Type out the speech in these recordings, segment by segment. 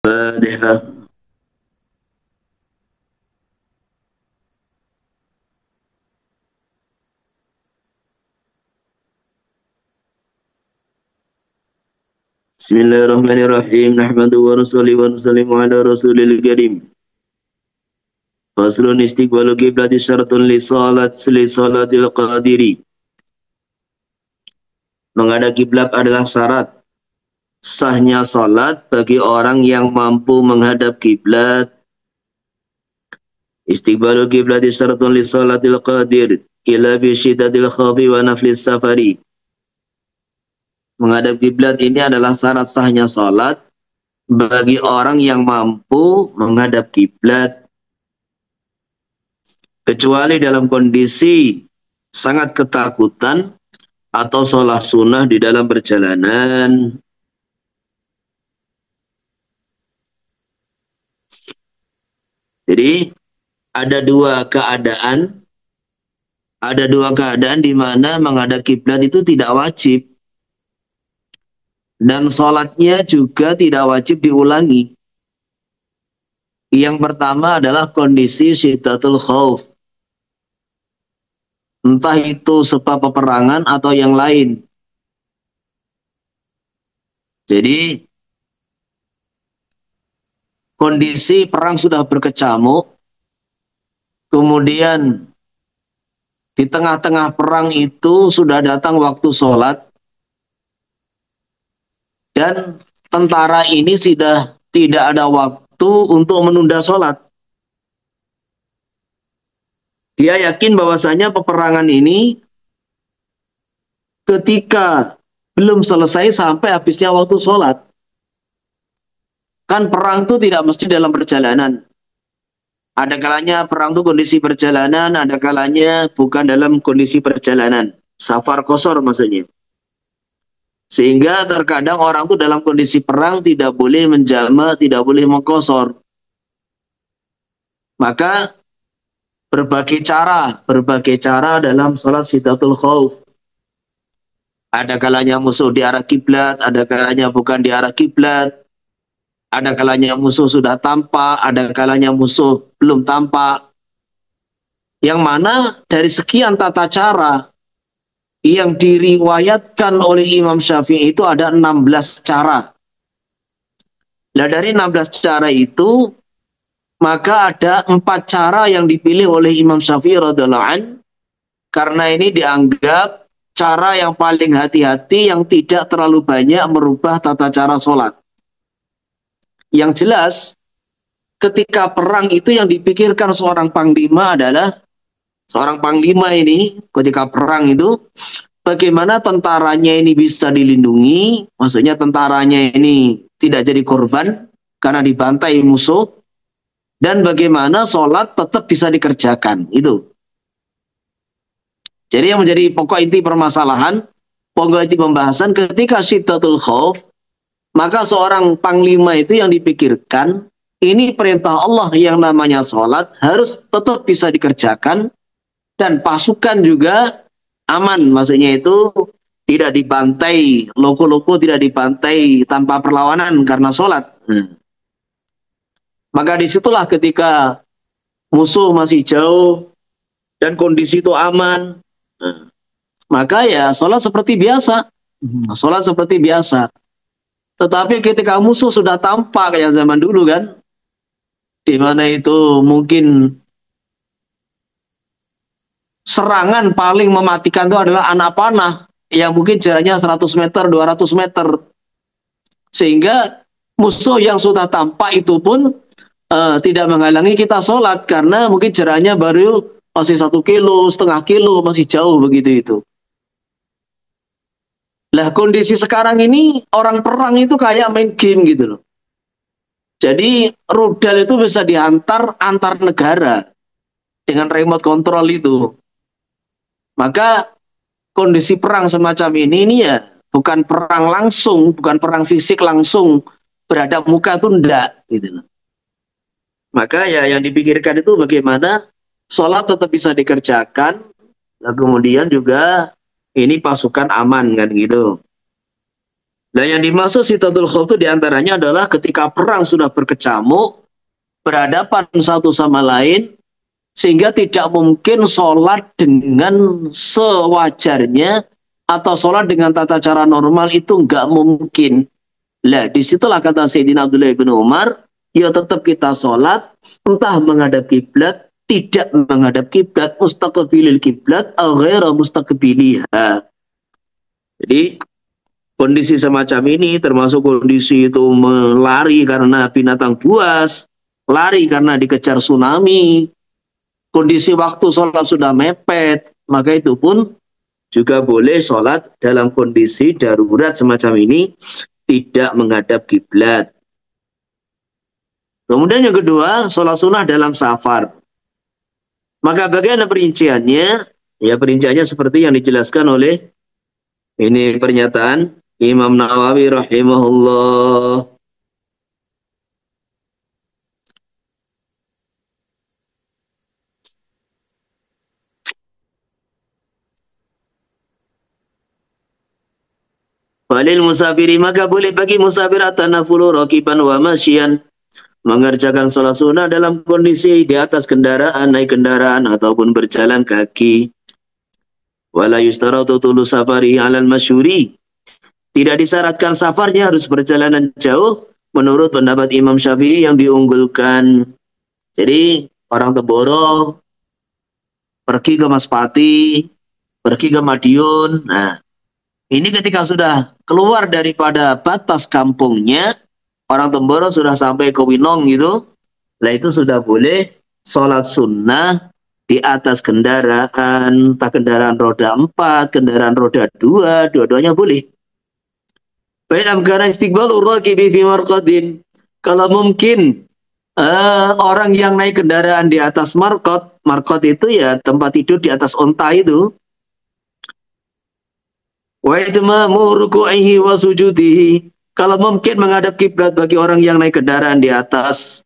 Fatihah. Bismillahirrahmanirrahim. Nahmadu wa nusalli wa nusallimu ala rasulil karim. Faslun istiqbalu qiblati syaratun li salatil qadiri. Menghadap kiblat adalah syarat sahnya salat bagi orang yang mampu menghadap kiblat. Istiqbalu qiblati syaratun li salatil qadir ila bi syiddatil khawfi wa naflis safari. Menghadap kiblat ini adalah syarat sahnya salat bagi orang yang mampu menghadap kiblat, kecuali dalam kondisi sangat ketakutan atau sholat sunnah di dalam perjalanan. Jadi ada dua keadaan di mana menghadap kiblat itu tidak wajib, dan sholatnya juga tidak wajib diulangi. Yang pertama adalah kondisi syiddatul khauf, entah itu sebab peperangan atau yang lain. Jadi kondisi perang sudah berkecamuk, kemudian di tengah-tengah perang itu sudah datang waktu sholat, dan tentara ini sudah tidak ada waktu untuk menunda sholat. Dia yakin bahwasanya peperangan ini ketika belum selesai sampai habisnya waktu sholat. Kan perang itu tidak mesti dalam perjalanan. Ada kalanya perang itu kondisi perjalanan, ada kalanya bukan dalam kondisi perjalanan. Safar qasar maksudnya. Sehingga terkadang orang itu dalam kondisi perang tidak boleh menjama, tidak boleh mengqasar. Maka berbagai cara dalam salat syiddatul khauf. Ada kalanya musuh di arah kiblat, ada kalanya bukan di arah kiblat. Ada kalanya musuh sudah tampak, ada kalanya musuh belum tampak. Yang mana dari sekian tata cara yang diriwayatkan oleh Imam Syafi'i itu ada 16 cara. Nah, dari 16 cara itu, maka ada 4 cara yang dipilih oleh Imam Syafi'i radhiyallahu anhu, karena ini dianggap cara yang paling hati-hati, yang tidak terlalu banyak merubah tata cara sholat. Yang jelas, ketika perang itu yang dipikirkan seorang panglima adalah, seorang panglima ini ketika perang itu, bagaimana tentaranya ini bisa dilindungi, maksudnya tentaranya ini tidak jadi korban karena dibantai musuh, dan bagaimana sholat tetap bisa dikerjakan. Itu. Jadi yang menjadi pokok inti permasalahan, pokok inti pembahasan ketika syiddatul khauf, maka seorang panglima itu yang dipikirkan, ini perintah Allah yang namanya sholat harus tetap bisa dikerjakan, dan pasukan juga aman, maksudnya itu tidak dibantai, loko-loko tidak dibantai tanpa perlawanan karena sholat. Maka disitulah ketika musuh masih jauh dan kondisi itu aman, maka ya sholat seperti biasa. Sholat seperti biasa. Tetapi ketika musuh sudah tampak kayak zaman dulu kan, di mana itu mungkin serangan paling mematikan itu adalah anak panah yang mungkin jaraknya 100 meter, 200 meter. Sehingga musuh yang sudah tampak itu pun tidak menghalangi kita sholat, karena mungkin jaraknya baru masih 1 kilo, setengah kilo, masih jauh begitu itu. Lah kondisi sekarang ini orang perang itu kayak main game gitu loh. Jadi rudal itu bisa diantar antar negara dengan remote control itu. Maka kondisi perang semacam ini ya bukan perang langsung, bukan perang fisik langsung berhadap muka itu enggak gitu. Maka ya yang dipikirkan itu bagaimana sholat tetap bisa dikerjakan, nah, kemudian juga ini pasukan aman kan gitu. Nah yang dimaksud Sittatul Khauf itu diantaranya adalah ketika perang sudah berkecamuk, berhadapan satu sama lain, sehingga tidak mungkin sholat dengan sewajarnya atau sholat dengan tata cara normal itu nggak mungkin. Lah disitulah kata Sayyidina Abdullah bin Umar, ya tetap kita sholat, entah menghadap kiblat, tidak menghadap kiblat, mustaqbilil kiblat, atau ghaira mustaqbiliha. Jadi kondisi semacam ini termasuk kondisi itu melari karena binatang buas, lari karena dikejar tsunami, kondisi waktu sholat sudah mepet, maka itu pun juga boleh sholat dalam kondisi darurat semacam ini, tidak menghadap kiblat. Kemudian yang kedua, sholat sunnah dalam safar. Maka bagaimana perinciannya? Ya perinciannya seperti yang dijelaskan oleh ini pernyataan Imam Nawawi rahimahullah. Walil musafiri, maka boleh bagi musafir at-tanafulu raqiban wa masyian, mengerjakan sholat sunnah dalam kondisi di atas kendaraan, naik kendaraan ataupun berjalan kaki. Wala yustaratu tulu safari alal masyhuri, tidak disyaratkan safarnya harus perjalanan jauh menurut pendapat Imam Syafi'i yang diunggulkan. Jadi orang Teboro pergi ke Maspati, pergi ke Madiun. Nah, ini ketika sudah keluar daripada batas kampungnya, orang Temboro sudah sampai ke Winong gitu, lah itu sudah boleh sholat sunnah di atas kendaraan, entah kendaraan roda 4, kendaraan roda 2, dua-duanya boleh. Baik, karena istiqbal uraqibi fi marqadin. Kalau mungkin orang yang naik kendaraan di atas marqad, marqad itu ya tempat tidur di atas onta itu. Wa itmamu ruku'ihi wa sujudihi. Kalau mungkin menghadap kiblat bagi orang yang naik kendaraan di atas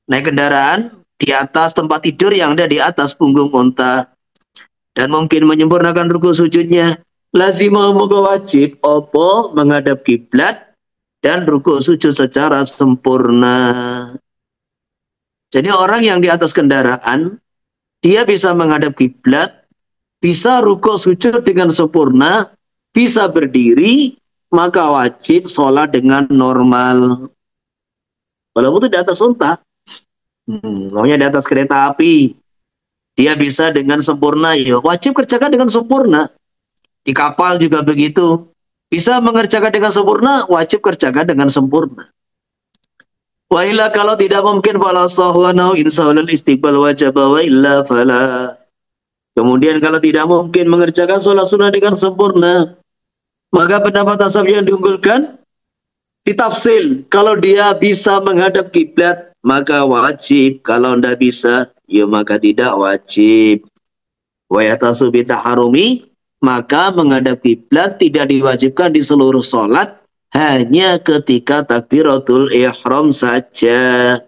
naik kendaraan di atas tempat tidur yang ada di atas punggung onta, dan mungkin menyempurnakan ruku sujudnya, lazimah muga wajib opo menghadap kiblat dan ruku sujud secara sempurna. Jadi orang yang di atas kendaraan dia bisa menghadap kiblat, bisa ruku sujud dengan sempurna, bisa berdiri, maka wajib sholat dengan normal. Walaupun itu di atas unta, maunya di atas kereta api, dia bisa dengan sempurna, ya wajib kerjakan dengan sempurna. Di kapal juga begitu. Bisa mengerjakan dengan sempurna, wajib kerjakan dengan sempurna. Wa illa kalau tidak mungkin fala sahwana insa'ulul istiqbal wajib wa illa fala. Kemudian kalau tidak mungkin mengerjakan sholat sunnah dengan sempurna, maka pendapat ashab yang diunggulkan ditafsil. Kalau dia bisa menghadap kiblat, maka wajib. Kalau tidak bisa, ya maka tidak wajib. Wa yatasu bitaharumi, maka menghadap kiblat tidak diwajibkan di seluruh sholat, hanya ketika takbiratul ihram saja.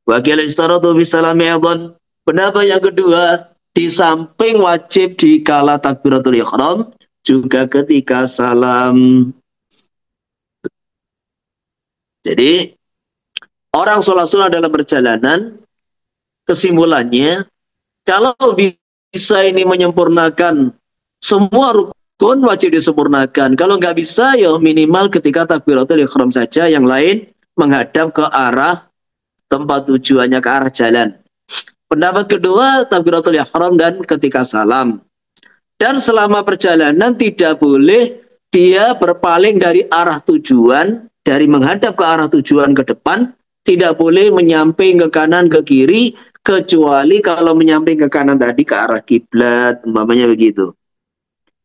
Wakil istaratu bisalami adhan. Pendapat yang kedua, di samping wajib di kala takbiratul ihram, juga ketika salam. Jadi orang sholat sunnah dalam perjalanan, kesimpulannya, kalau bisa ini menyempurnakan semua rukun, wajib disempurnakan. Kalau nggak bisa, ya minimal ketika takbiratul ihram saja, yang lain menghadap ke arah tempat tujuannya, ke arah jalan. Pendapat kedua, takbiratul ihram dan ketika salam. Dan selama perjalanan tidak boleh dia berpaling dari arah tujuan, dari menghadap ke arah tujuan ke depan, tidak boleh menyamping ke kanan ke kiri, kecuali kalau menyamping ke kanan tadi ke arah kiblat, umpamanya begitu.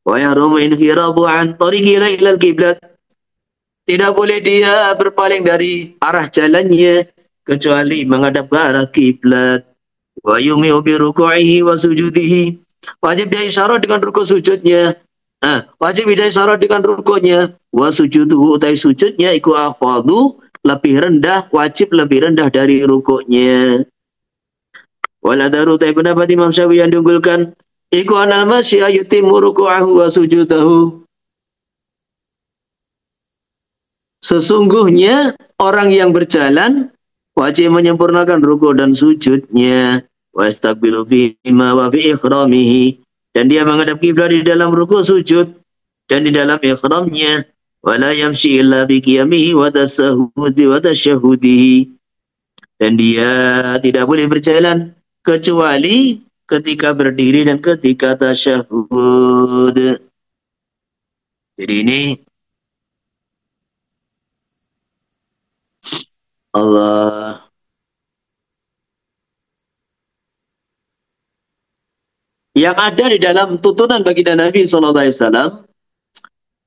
Wa yahrumu inhirafu an tariqi ilal kiblat. Tidak boleh dia berpaling dari arah jalannya kecuali menghadap ke arah kiblat. Wa yumi'u bi ruku'ihi wa sujudihi. Wajib dia isyarat dengan rukuk sujudnya. Wajib dia isyarat dengan rukuknya. Wa sujuduhu utai sujudnya iku akhfadu, lebih rendah, wajib lebih rendah dari rukuknya. Wal adaru utai pendapat Imam Syafi'i yang diunggulkan iku anal masya yutimmu ruku'ahu wa sujudahu. Sesungguhnya orang yang berjalan wajib menyempurnakan rukuk dan sujudnya. Wastaqbilu fihima wa fi ikhramihi, dan dia menghadap kiblat di dalam rukuk sujud dan di dalam ikhramnya. Wala yamshi illa bi qiyamihi wa tasahhudi wa tasyahudihi, dan dia tidak boleh berjalan kecuali ketika berdiri dan ketika tasyahud. Jadi ini Allah. Yang ada di dalam tuntunan baginda Nabi SAW,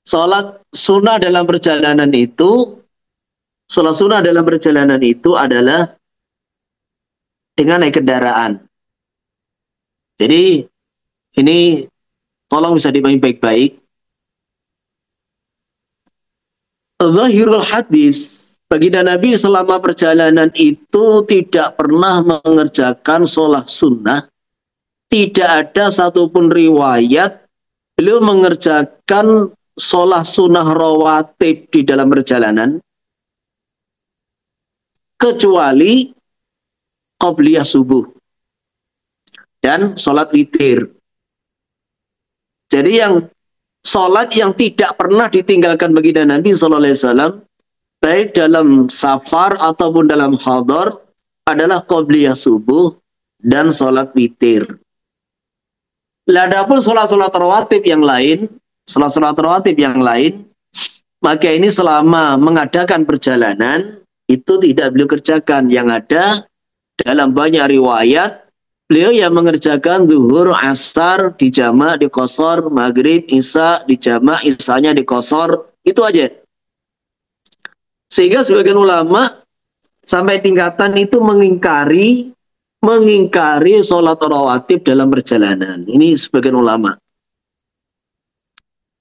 sholat sunnah dalam perjalanan itu, sholat sunnah dalam perjalanan itu adalah dengan naik kendaraan. Jadi ini tolong bisa dipahami baik-baik. Zahirul hadis, baginda Nabi selama perjalanan itu tidak pernah mengerjakan sholat sunnah. Tidak ada satupun riwayat beliau mengerjakan sholat sunnah rawatib di dalam perjalanan kecuali qabliyah subuh dan sholat witir. Jadi yang sholat yang tidak pernah ditinggalkan baginda Nabi SAW, baik dalam safar ataupun dalam hadar, adalah qabliyah subuh dan sholat witir. Adapun sholat-sholat rawatib yang lain, maka ini selama mengadakan perjalanan itu tidak beliau kerjakan. Yang ada dalam banyak riwayat beliau yang mengerjakan zuhur, asar di jamak, di qashar, maghrib, isya di jamak, isyanya di qashar, itu aja. Sehingga sebagian ulama sampai tingkatan itu mengingkari sholat rawatib dalam perjalanan. Ini sebagian ulama.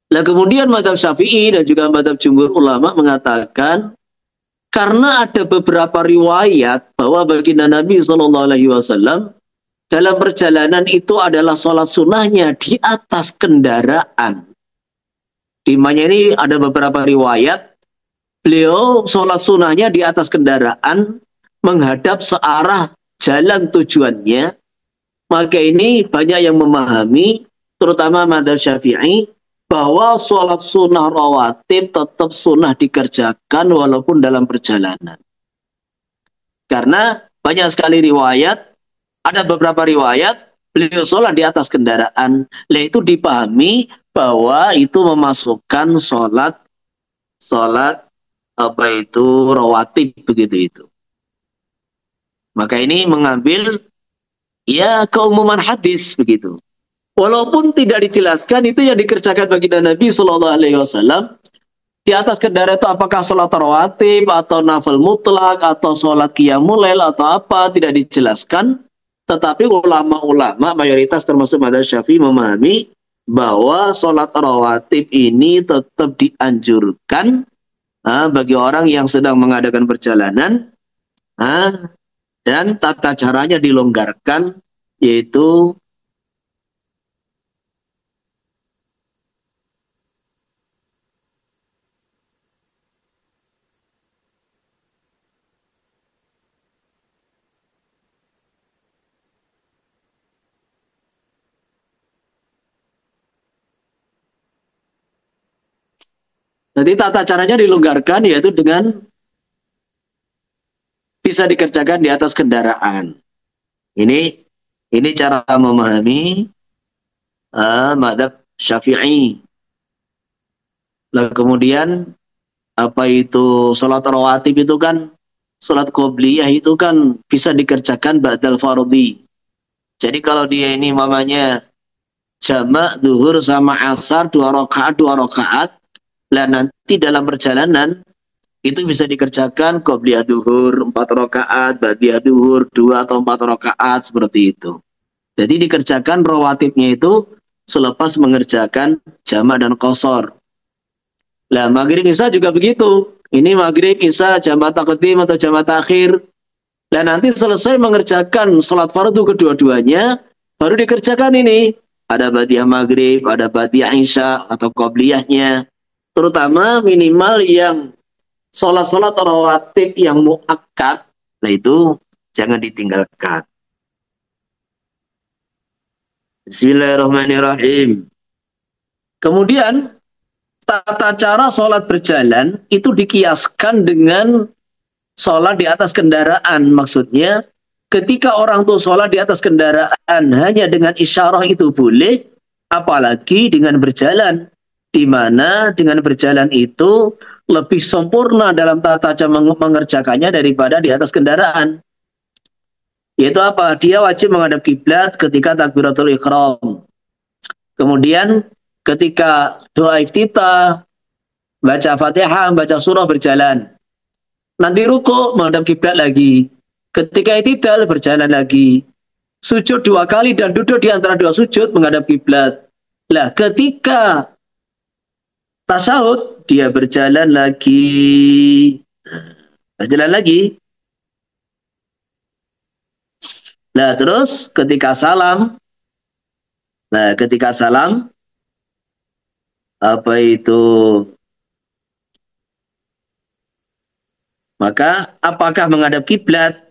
Nah, kemudian mazhab Syafi'i dan juga mazhab jumhur ulama mengatakan karena ada beberapa riwayat bahwa baginda Nabi SAW dalam perjalanan itu adalah sholat sunnahnya di atas kendaraan. Di mana ini ada beberapa riwayat beliau sholat sunnahnya di atas kendaraan menghadap searah jalan tujuannya, maka ini banyak yang memahami, terutama mazhab Syafi'i, bahwa sholat sunnah rawatib tetap sunnah dikerjakan walaupun dalam perjalanan. Karena banyak sekali riwayat, ada beberapa riwayat, beliau sholat di atas kendaraan, itu dipahami bahwa itu memasukkan sholat rawatib begitu itu. Maka ini mengambil ya keumuman hadis begitu. Walaupun tidak dijelaskan itu yang dikerjakan baginda Nabi SAW di atas kendaraan itu apakah sholat rawatib atau nafil mutlak atau sholat qiyamul lail atau apa, tidak dijelaskan. Tetapi ulama-ulama mayoritas termasuk mazhab Syafi'i memahami bahwa sholat rawatib ini tetap dianjurkan bagi orang yang sedang mengadakan perjalanan. Dan tata caranya dilonggarkan, yaitu tata caranya dilonggarkan, yaitu dengan bisa dikerjakan di atas kendaraan. Ini cara memahami mazhab Syafi'i. Lalu kemudian apa itu sholat rawatib itu kan, sholat qobliyah itu kan bisa dikerjakan ba'dal fardhi. Jadi kalau dia ini mamanya jamak zuhur sama asar 2 rakaat, lah nanti dalam perjalanan Itu bisa dikerjakan qobliyah duhur 4 rakaat, ba'diyah duhur 2 atau 4 rakaat seperti itu. Jadi dikerjakan rawatibnya itu selepas mengerjakan jamak dan qasar. Lah maghrib isya juga begitu. Ini maghrib isya jamak taqdim atau jamak takhir. Dan nanti selesai mengerjakan sholat fardu kedua-duanya, baru dikerjakan ini. Ada ba'diyah maghrib, ada ba'diyah isya atau qobliyahnya. Terutama minimal yang sholat-sholat rawatib yang muakkad, nah itu jangan ditinggalkan. Bismillahirrahmanirrahim. Kemudian tata cara sholat berjalan itu dikiaskan dengan sholat di atas kendaraan. Maksudnya ketika orang tuh sholat di atas kendaraan hanya dengan isyarah itu boleh, apalagi dengan berjalan. Di mana dengan berjalan itu lebih sempurna dalam tata cara mengerjakannya daripada di atas kendaraan. Yaitu apa? Dia wajib menghadap kiblat ketika takbiratul ihram. Kemudian ketika doa iftitah, baca Fatihah, baca surah berjalan. Nanti ruku menghadap kiblat lagi. Ketika i'tidal berjalan lagi. Sujud 2 kali dan duduk di antara 2 sujud menghadap kiblat. Lah ketika tasyahud dia berjalan lagi. Berjalan lagi. Nah, terus ketika salam, apa itu? Maka apakah menghadap kiblat?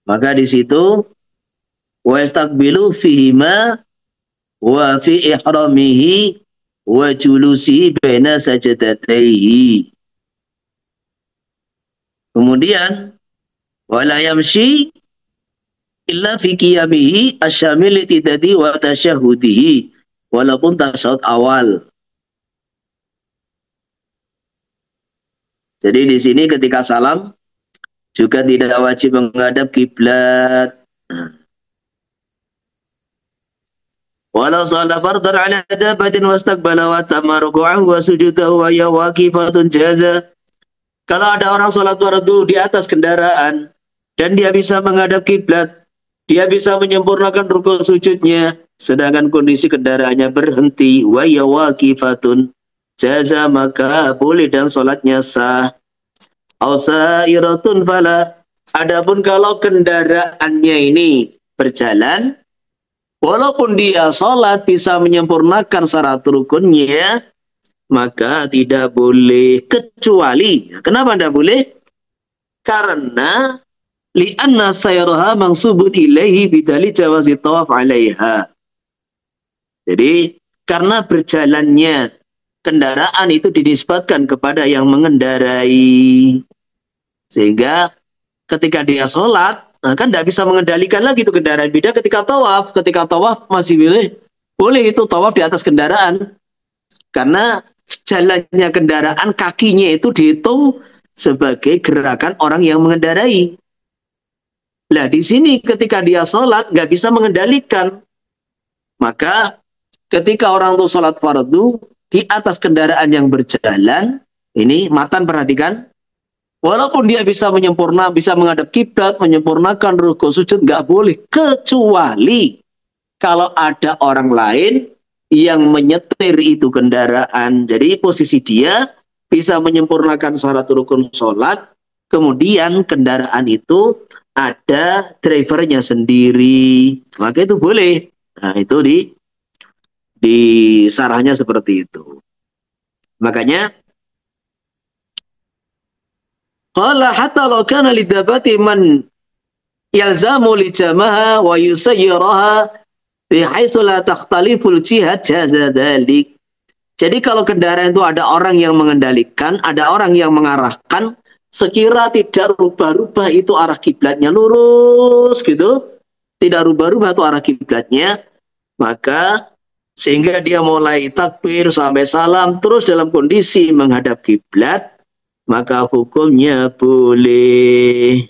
Maka di situ wa yastaqbilu fihima wa fi ihramihi wa julusi baina sajadataihi. Kemudian wala yamshi illa fi qiyamihi asyamil litidadi wa tasyahudihi walaupun tasyahud awal. Jadi di sini ketika salam juga tidak wajib menghadap kiblat. Walau shalla fardhan ala dabatin wastaqbala wa tamma ruku'ahu wa sujudahu wa ya waqifatun jaza. Kalau ada orang sholat fardu di atas kendaraan dan dia bisa menghadap kiblat, dia bisa menyempurnakan rukuk sujudnya, sedangkan kondisi kendaraannya berhenti, wa ya waqifatun jaza, maka boleh dan sholatnya sah. Ausairatun fala. Adapun kalau kendaraannya ini berjalan, walaupun dia sholat bisa menyempurnakan syarat rukunnya, maka tidak boleh. Kecuali, kenapa tidak boleh? Karena li'anna sayraha mansubun ilaihi bidali jawazi tawaf alaiha. Jadi karena berjalannya kendaraan itu dinisbatkan kepada yang mengendarai, sehingga ketika dia sholat kan tidak bisa mengendalikan lagi itu kendaraan. Beda ketika tawaf masih boleh itu tawaf di atas kendaraan, karena jalannya kendaraan, kakinya itu dihitung sebagai gerakan orang yang mengendarai. Nah di sini ketika dia sholat nggak bisa mengendalikan, maka ketika orang itu sholat fardu di atas kendaraan yang berjalan, ini matan perhatikan, walaupun dia bisa menghadap kiblat, menyempurnakan rukuk sujud, nggak boleh, kecuali kalau ada orang lain yang menyetir itu kendaraan. Jadi posisi dia bisa menyempurnakan syarat rukun sholat, kemudian kendaraan itu ada drivernya sendiri, maka itu boleh. Nah itu di sarahnya seperti itu. Makanya qala hatta law kana lidabati man yalzamu li jamaha wa yusayyiraha bihaitsu la takhtaliful jihad jaza dzalik. Jadi kalau kendaraan itu ada orang yang mengendalikan, ada orang yang mengarahkan, sekira tidak rubah-rubah itu arah kiblatnya, lurus gitu, tidak rubah-rubah itu arah kiblatnya, maka sehingga dia mulai takbir sampai salam terus dalam kondisi menghadap kiblat, maka hukumnya boleh.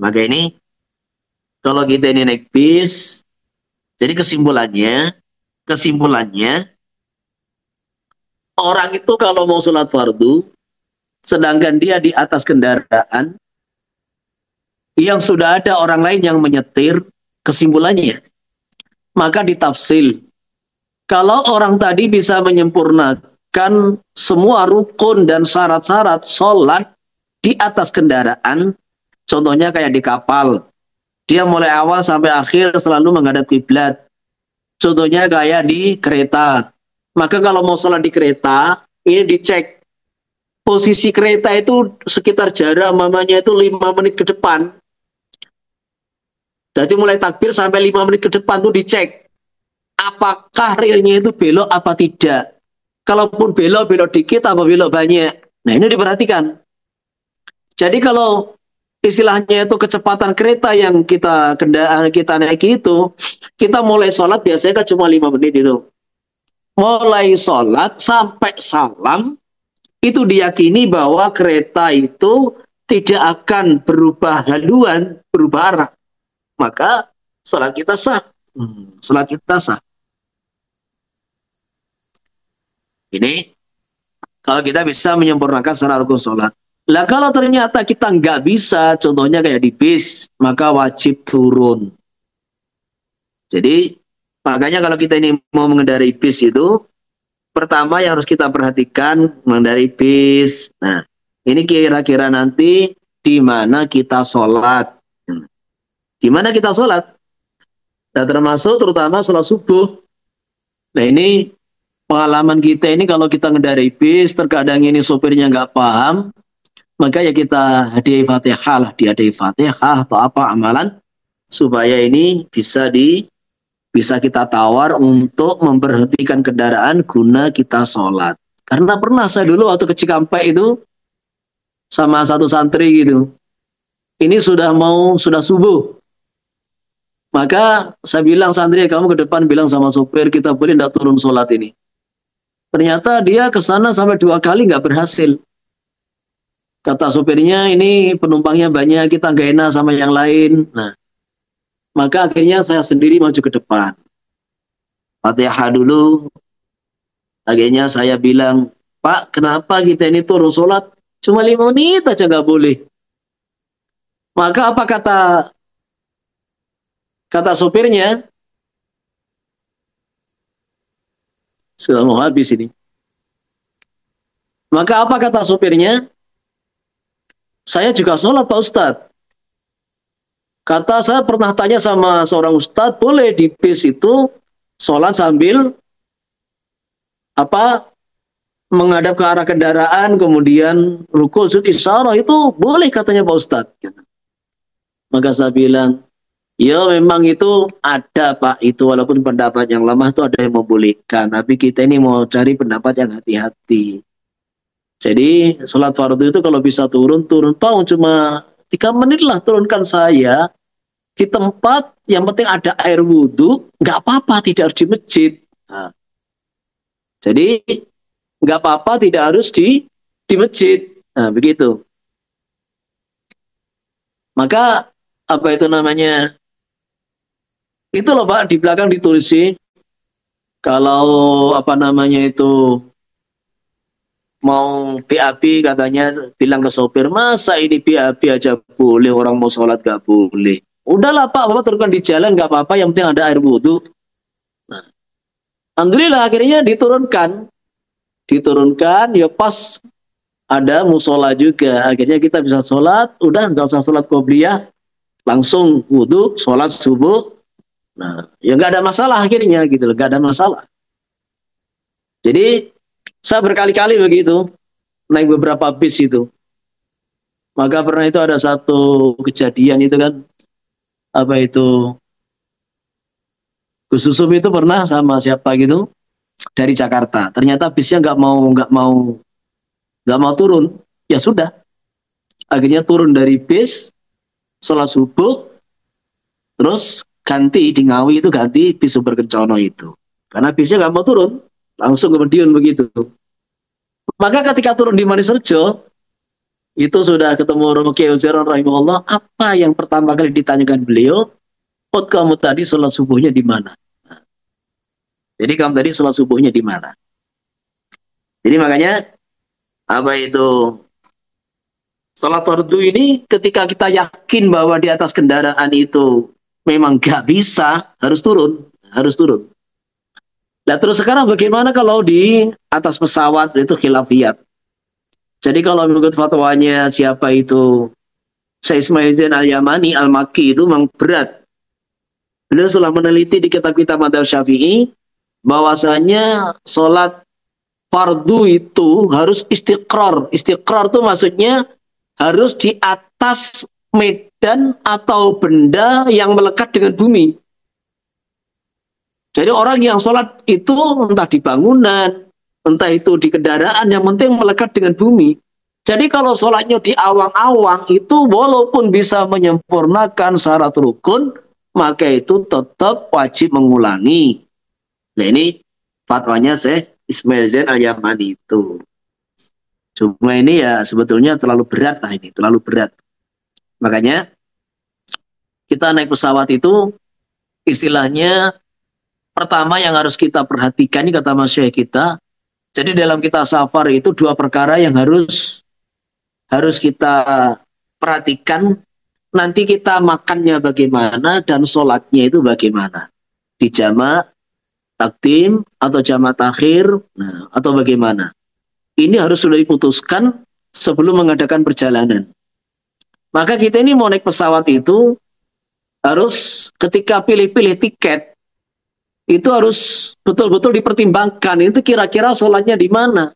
Maka ini kalau kita ini naik bis, jadi kesimpulannya Orang itu kalau mau sholat fardu, sedangkan dia di atas kendaraan, yang sudah ada orang lain yang menyetir, kesimpulannya, maka ditafsil. Kalau orang tadi bisa menyempurnakan semua rukun dan syarat-syarat sholat di atas kendaraan, contohnya kayak di kapal, dia mulai awal sampai akhir selalu menghadap kiblat. Contohnya kayak di kereta. Maka kalau mau sholat di kereta, ini dicek. Posisi kereta itu sekitar jarak mamanya itu 5 menit ke depan. Jadi mulai takbir sampai 5 menit ke depan tuh dicek. Apakah realnya itu belok apa tidak. Kalaupun belok dikit apa belok banyak. Nah ini diperhatikan. Jadi kalau istilahnya itu kecepatan kereta yang kita naiki itu, kita mulai sholat biasanya kan cuma 5 menit itu. Mulai sholat sampai salam, itu diyakini bahwa kereta itu tidak akan berubah haluan, berubah arah. Maka sholat kita sah. Sholat kita sah. Ini kalau kita bisa menyempurnakan secara rukun sholat. Lah kalau ternyata kita nggak bisa, contohnya kayak di bis, maka wajib turun. Jadi makanya kalau kita ini mau mengendarai bis itu, pertama yang harus kita perhatikan mengendarai bis. Nah, ini kira-kira nanti di mana kita sholat. Di mana kita sholat? Nah, termasuk terutama sholat subuh. Nah, ini pengalaman kita ini kalau kita ngendarai bis, terkadang ini sopirnya nggak paham, maka ya kita hadiah Fatihah lah, dihadiah Fatihah atau apa amalan supaya ini bisa kita tawar untuk memberhentikan kendaraan guna kita sholat. Karena pernah saya dulu waktu ke Cikampek itu sama satu santri gitu. Ini sudah subuh. Maka saya bilang, santri kamu ke depan bilang sama sopir kita boleh tidak turun sholat ini. Ternyata dia ke sana sampai 2 kali nggak berhasil. Kata sopirnya ini penumpangnya banyak, kita nggak enak sama yang lain. Nah, maka akhirnya saya sendiri maju ke depan. Fatihah dulu. Akhirnya saya bilang, Pak, kenapa kita ini turun sholat? Cuma 5 menit aja nggak boleh. Maka apa kata sopirnya? Sudah mau habis ini. Maka apa kata sopirnya? Saya juga sholat Pak Ustadz. Kata saya pernah tanya sama seorang Ustadz, boleh di bis itu sholat sambil menghadap ke arah kendaraan, kemudian rukuk, sujud, isyarah, itu boleh katanya Pak Ustadz. Maka saya bilang, ya memang itu ada Pak, itu walaupun pendapat yang lemah itu ada yang membolehkan, tapi kita ini mau cari pendapat yang hati-hati. Jadi sholat fardu itu kalau bisa turun Pak, cuma 3 menit lah turunkan saya di tempat yang penting ada air wudhu, nggak apa-apa, tidak harus di masjid. Nah, jadi nggak apa-apa, tidak harus di masjid. Nah, begitu. Maka apa itu namanya? Itu loh Pak, di belakang ditulis sih. Kalau apa namanya itu mau BAB katanya bilang ke sopir, masa ini BAB aja boleh, orang mau sholat gak boleh. Udahlah Pak, Bapak turunkan di jalan gak apa-apa, yang penting ada air wudhu. Nah, alhamdulillah akhirnya diturunkan, ya pas ada musola juga. Akhirnya kita bisa sholat, udah nggak usah sholat qobliyah, langsung wudhu, sholat subuh. Nah, ya nggak ada masalah akhirnya gitu loh, nggak ada masalah. Jadi saya berkali-kali begitu naik beberapa bis itu. Maka pernah itu ada satu kejadian itu kan, apa itu, Gus Susum itu pernah sama siapa gitu dari Jakarta. Ternyata bisnya nggak mau turun. Ya sudah, akhirnya turun dari bis, sholat subuh, terus ganti di Ngawi itu ganti bis Sumber Kencono itu. Karena bisnya nggak mau turun, langsung ke Madiun begitu. Maka ketika turun di Manisrejo, itu sudah ketemu Romo Kiai Uzairun rahimahullah, apa yang pertama kali ditanyakan beliau? Kamu tadi sholat subuhnya di mana? Jadi kamu tadi sholat subuhnya di mana? Jadi makanya apa itu sholat fardu ini ketika kita yakin bahwa di atas kendaraan itu memang nggak bisa, harus turun, harus turun. Nah terus sekarang bagaimana kalau di atas pesawat itu khilafiyat? Jadi kalau mengikut fatwanya siapa itu Syekh Ismail Zain Al-Yamani Al-Makki itu memang berat. Beliau telah meneliti di kitab-kitab Madzhab Syafi'i bahwasanya sholat fardu itu harus istiqrar. Istiqrar itu maksudnya harus di atas medan atau benda yang melekat dengan bumi. Jadi orang yang sholat itu entah di bangunan, entah itu di kendaraan, yang penting melekat dengan bumi. Jadi kalau sholatnya di awang-awang itu walaupun bisa menyempurnakan syarat rukun, maka itu tetap wajib mengulangi. Nah ini fatwanya Syekh Ismail Zain Al-Yamani itu. Cuma ini ya sebetulnya terlalu berat lah ini, terlalu berat. Makanya kita naik pesawat itu istilahnya pertama yang harus kita perhatikan ini kata Mas Syekh kita. Jadi dalam kita safar itu dua perkara yang harus kita perhatikan. Nanti kita makannya bagaimana dan sholatnya itu bagaimana. Di jamak, takdim, atau jamak takhir, nah, atau bagaimana. Ini harus sudah diputuskan sebelum mengadakan perjalanan. Maka kita ini mau naik pesawat itu harus ketika pilih-pilih tiket itu harus betul-betul dipertimbangkan itu kira-kira sholatnya di mana.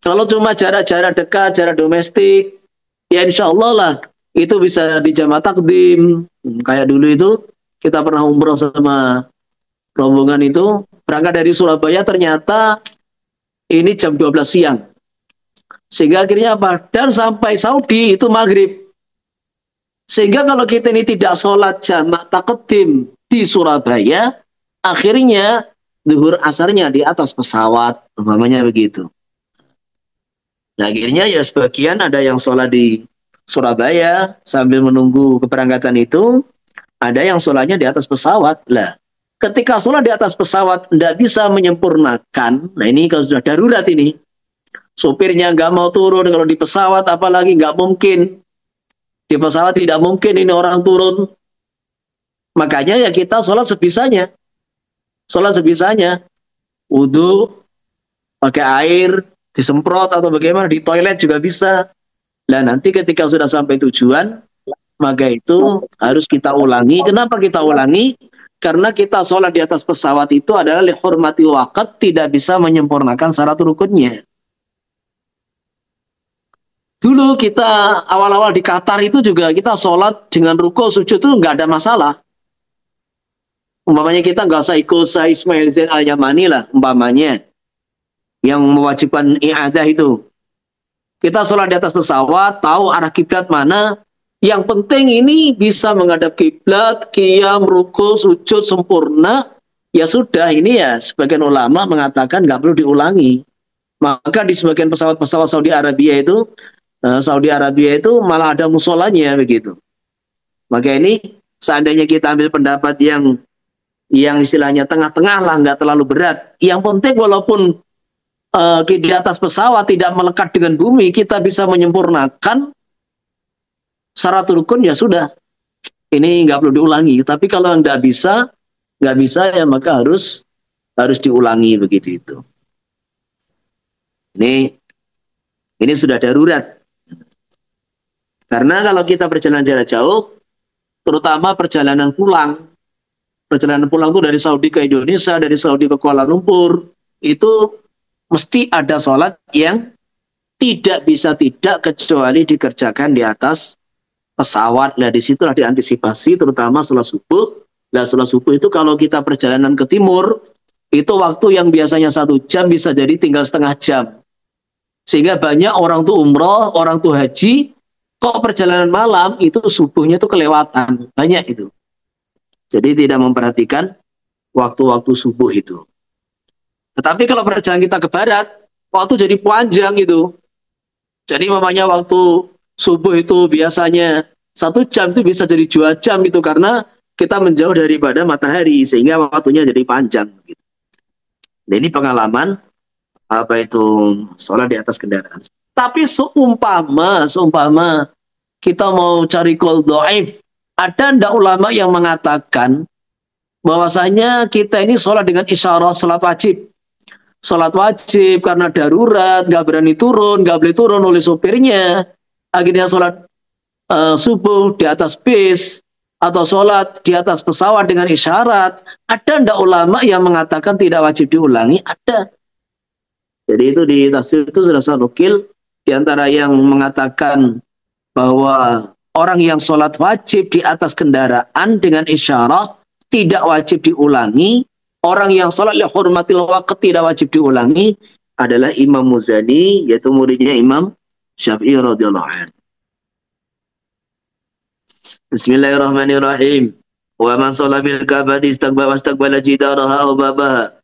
Kalau cuma jarak-jarak dekat, jarak domestik, ya insya Allah lah itu bisa di jamak takdim. Kayak dulu itu kita pernah umroh sama rombongan itu berangkat dari Surabaya ternyata ini jam 12 siang. Sehingga akhirnya apa? Dan sampai Saudi itu maghrib. Sehingga kalau kita ini tidak sholat jamak takdim di Surabaya, akhirnya zuhur asarnya di atas pesawat, umpamanya begitu. Nah, akhirnya ya sebagian ada yang sholat di Surabaya sambil menunggu keberangkatan itu, ada yang sholatnya di atas pesawat. Lah, ketika sholat di atas pesawat tidak bisa menyempurnakan, nah ini kalau sudah darurat ini, sopirnya nggak mau turun kalau di pesawat, apalagi nggak mungkin. Di pesawat tidak mungkin ini orang turun. Makanya ya kita sholat sebisanya. Sholat sebisanya. Wudhu, pakai air, disemprot atau bagaimana, di toilet juga bisa. Dan nanti ketika sudah sampai tujuan, maka itu harus kita ulangi. Kenapa kita ulangi? Karena kita sholat di atas pesawat itu adalah lihormati waqt, tidak bisa menyempurnakan syarat rukunnya. Dulu kita awal-awal di Qatar itu juga kita sholat dengan ruko sujud itu nggak ada masalah. Umpamanya kita nggak usah ikut Syekh Ismail Zain Al-Yamani lah, umpamanya yang mewajibkan i'adah itu. Kita sholat di atas pesawat, tahu arah kiblat mana. Yang penting ini bisa menghadap kiblat, qiyam, ruko, sujud sempurna. Ya sudah, ini ya sebagian ulama mengatakan nggak perlu diulangi. Maka di sebagian pesawat-pesawat Saudi Arabia itu malah ada musolanya begitu. Maka ini seandainya kita ambil pendapat yang istilahnya tengah-tengah lah, nggak terlalu berat. Yang penting walaupun di atas pesawat tidak melekat dengan bumi, kita bisa menyempurnakan syarat rukun ya sudah. Ini nggak perlu diulangi. Tapi kalau nggak bisa ya maka harus diulangi begitu itu. Ini sudah darurat. Karena kalau kita perjalanan jarak jauh, terutama perjalanan pulang itu dari Saudi ke Indonesia, dari Saudi ke Kuala Lumpur, itu mesti ada sholat yang tidak bisa tidak kecuali dikerjakan di atas pesawat. Nah, disitulah diantisipasi, terutama sholat subuh. Nah, sholat subuh itu kalau kita perjalanan ke timur, itu waktu yang biasanya 1 jam bisa jadi tinggal setengah jam. Sehingga banyak orang tuh umroh, orang tuh haji, kok perjalanan malam itu subuhnya tuh kelewatan. Banyak itu. Jadi tidak memperhatikan waktu-waktu subuh itu. Tetapi kalau perjalanan kita ke barat, waktu jadi panjang itu. Jadi mamanya waktu subuh itu biasanya 1 jam itu bisa jadi 2 jam itu karena kita menjauh daripada matahari sehingga waktunya jadi panjang. Nah, ini pengalaman apa itu sholat di atas kendaraan. Tapi seumpama kita mau cari qaul dhaif, ada ndak ulama yang mengatakan bahwasanya kita ini sholat dengan isyarat sholat wajib. Sholat wajib karena darurat, nggak berani turun, nggak boleh turun oleh sopirnya. Akhirnya sholat subuh di atas bis atau sholat di atas pesawat dengan isyarat. Ada ndak ulama yang mengatakan tidak wajib diulangi? Ada. Jadi itu di tafsir itu sudah saya nukil di antara yang mengatakan bahwa orang yang sholat wajib di atas kendaraan dengan isyarat tidak wajib diulangi. Orang yang sholat li hurmatil waqt tidak wajib diulangi adalah Imam Muzani, yaitu muridnya Imam Syafi'i radhiyallahu anhu. Bismillahirrahmanirrahim. Wa man sholat bil Ka'bah istaqbala jidaraha aw babaha.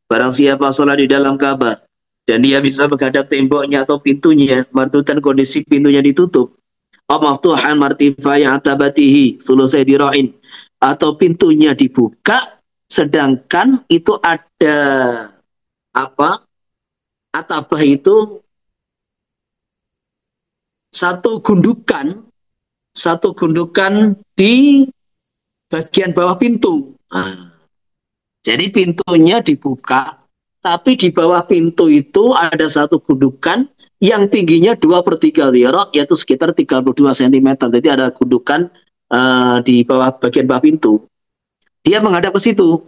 Barang siapa sholat di dalam Ka'bah dan dia bisa menghadap temboknya atau pintunya, martutan kondisi pintunya ditutup. Aw maftuhan martifai atabatihi sulusai dira'in, atau pintunya dibuka sedangkan itu ada apa? Atabah itu satu gundukan di bagian bawah pintu. Jadi pintunya dibuka, tapi di bawah pintu itu ada satu gundukan yang tingginya 2/3 dhira', yaitu sekitar 32 cm. Jadi ada gundukan di bawah bagian bawah pintu. Dia menghadap ke situ.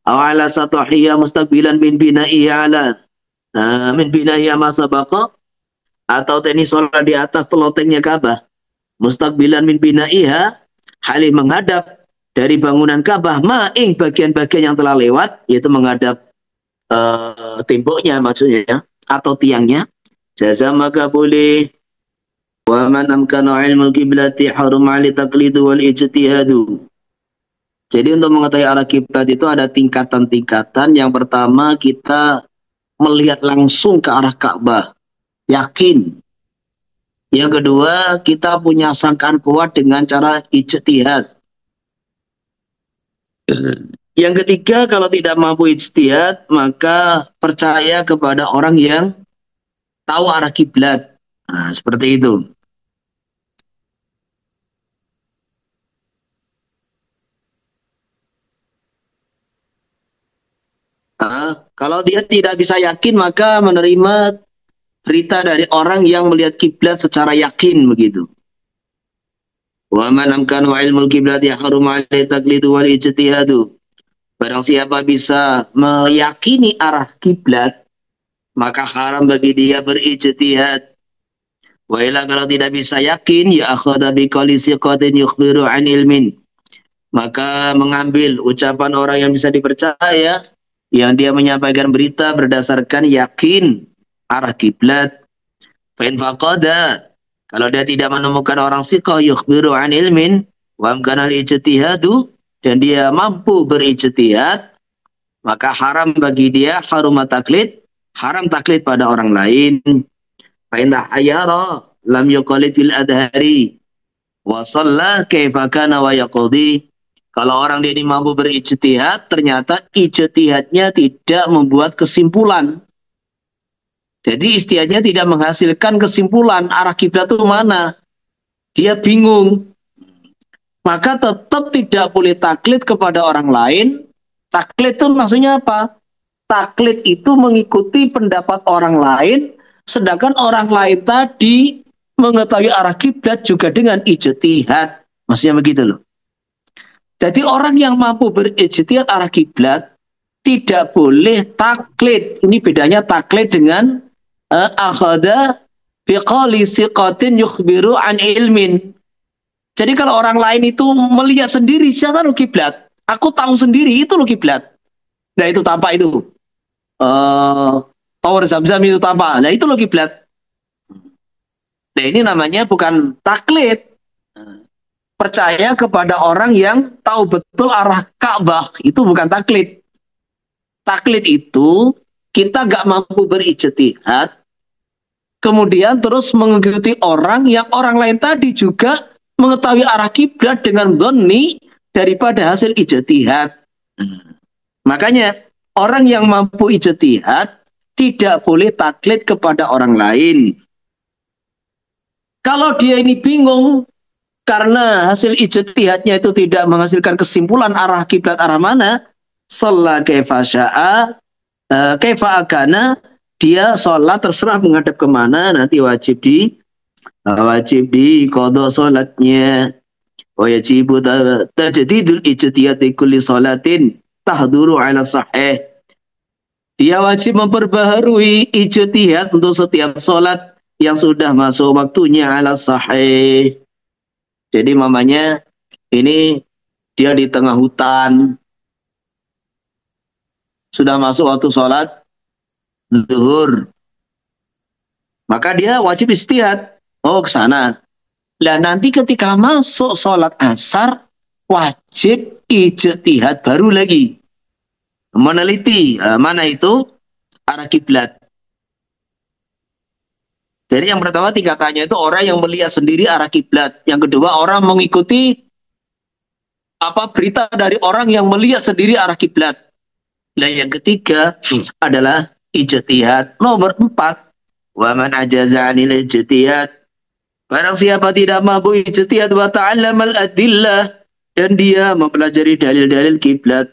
Awala satahiyya mustaqbilan min bina'iha ala min bina'iha ma sabaqa, atau ini sholat di atas telotengnya Ka'bah. Mustaqbilan min bina'iha, halih menghadap dari bangunan Ka'bah ma'ing bagian-bagian yang telah lewat, yaitu menghadap temboknya maksudnya atau tiangnya. Jaza maka boleh. Wa man amkana ilmul qiblati harum 'ali taqlidu wal ijtihadu. Jadi untuk mengetahui arah kiblat itu ada tingkatan-tingkatan. Yang pertama kita melihat langsung ke arah Ka'bah, yakin. Yang kedua kita punya sangkaan kuat dengan cara ijtihad. Yang ketiga kalau tidak mampu ijtihad maka percaya kepada orang yang tahu arah kiblat. Nah, seperti itu. Kalau dia tidak bisa yakin maka menerima berita dari orang yang melihat kiblat secara yakin begitu. Wa man amkanu ilmul kiblat yahrum 'alaihi taqlidu wal ijtihadu. Barang siapa bisa meyakini arah kiblat maka haram bagi dia berijtihad. Wa ila kalau tidak bisa yakin ya akhadha bi qawli thiqatin yukhbiru 'an ilmin. Maka mengambil ucapan orang yang bisa dipercaya yang dia menyampaikan berita berdasarkan yakin arah kiblat. Fa in faqada, kalau dia tidak menemukan orang thiqah yukhbiru 'an ilmin wa amkana al-ijtihadu, dan dia mampu berijtihad, maka haram bagi dia harumat taklid, haram taklid pada orang lain. Fa in tahayyara lam yuqallid fil adhari wa shalla kaifa kana wa yaqdi. Kalau orang dia ini mampu berijtihad, ternyata ijtihadnya tidak membuat kesimpulan. Jadi ijtihadnya tidak menghasilkan kesimpulan arah kiblat itu mana. Dia bingung. Maka tetap tidak boleh taklid kepada orang lain. Taklid itu maksudnya apa? Taklid itu mengikuti pendapat orang lain, sedangkan orang lain tadi mengetahui arah kiblat juga dengan ijtihad. Maksudnya begitu loh. Jadi orang yang mampu berijtihad arah kiblat tidak boleh taklid. Ini bedanya taklid dengan akhadha biqali siqatin yukhbiru an ilmin. Jadi kalau orang lain itu melihat sendiri siapa lo kiblat, aku tahu sendiri itu lo kiblat. Nah itu tampak itu. Tower Zam-Zam itu tampak. Nah itu lo kiblat. Nah ini namanya bukan taklid. Percaya kepada orang yang tahu betul arah Ka'bah, itu bukan taklid. Taklid itu kita nggak mampu berijtihad, kemudian terus mengikuti orang yang orang lain tadi juga mengetahui arah kiblat dengan dhonni daripada hasil ijtihad. Makanya orang yang mampu ijtihad tidak boleh taklid kepada orang lain. Kalau dia ini bingung karena hasil ijtihadnya itu tidak menghasilkan kesimpulan arah kiblat arah mana, shalla kaifa syaa, kaifa akana, dia sholat terserah menghadap kemana, nanti wajib di qada sholatnya. Wa yajibu tajdidul ijtihad di kulli sholatin tahduru ala sahih. Dia wajib memperbaharui ijtihad untuk setiap sholat yang sudah masuk waktunya ala sahih. Jadi mamanya ini dia di tengah hutan, sudah masuk waktu sholat zuhur, maka dia wajib ijtihad. Oh, ke sana. Lah nanti ketika masuk sholat asar wajib ijtihad baru lagi, meneliti mana itu arah kiblat. Jadi yang pertama tingkatannya itu orang yang melihat sendiri arah kiblat. Yang kedua orang mengikuti berita dari orang yang melihat sendiri arah kiblat. Dan yang ketiga adalah ijtihad. Nomor 4, wa man ajaza 'anil ijtihad, barang siapa tidak mampu ijtihad wa ta'allamal adillah, dan dia mempelajari dalil-dalil kiblat,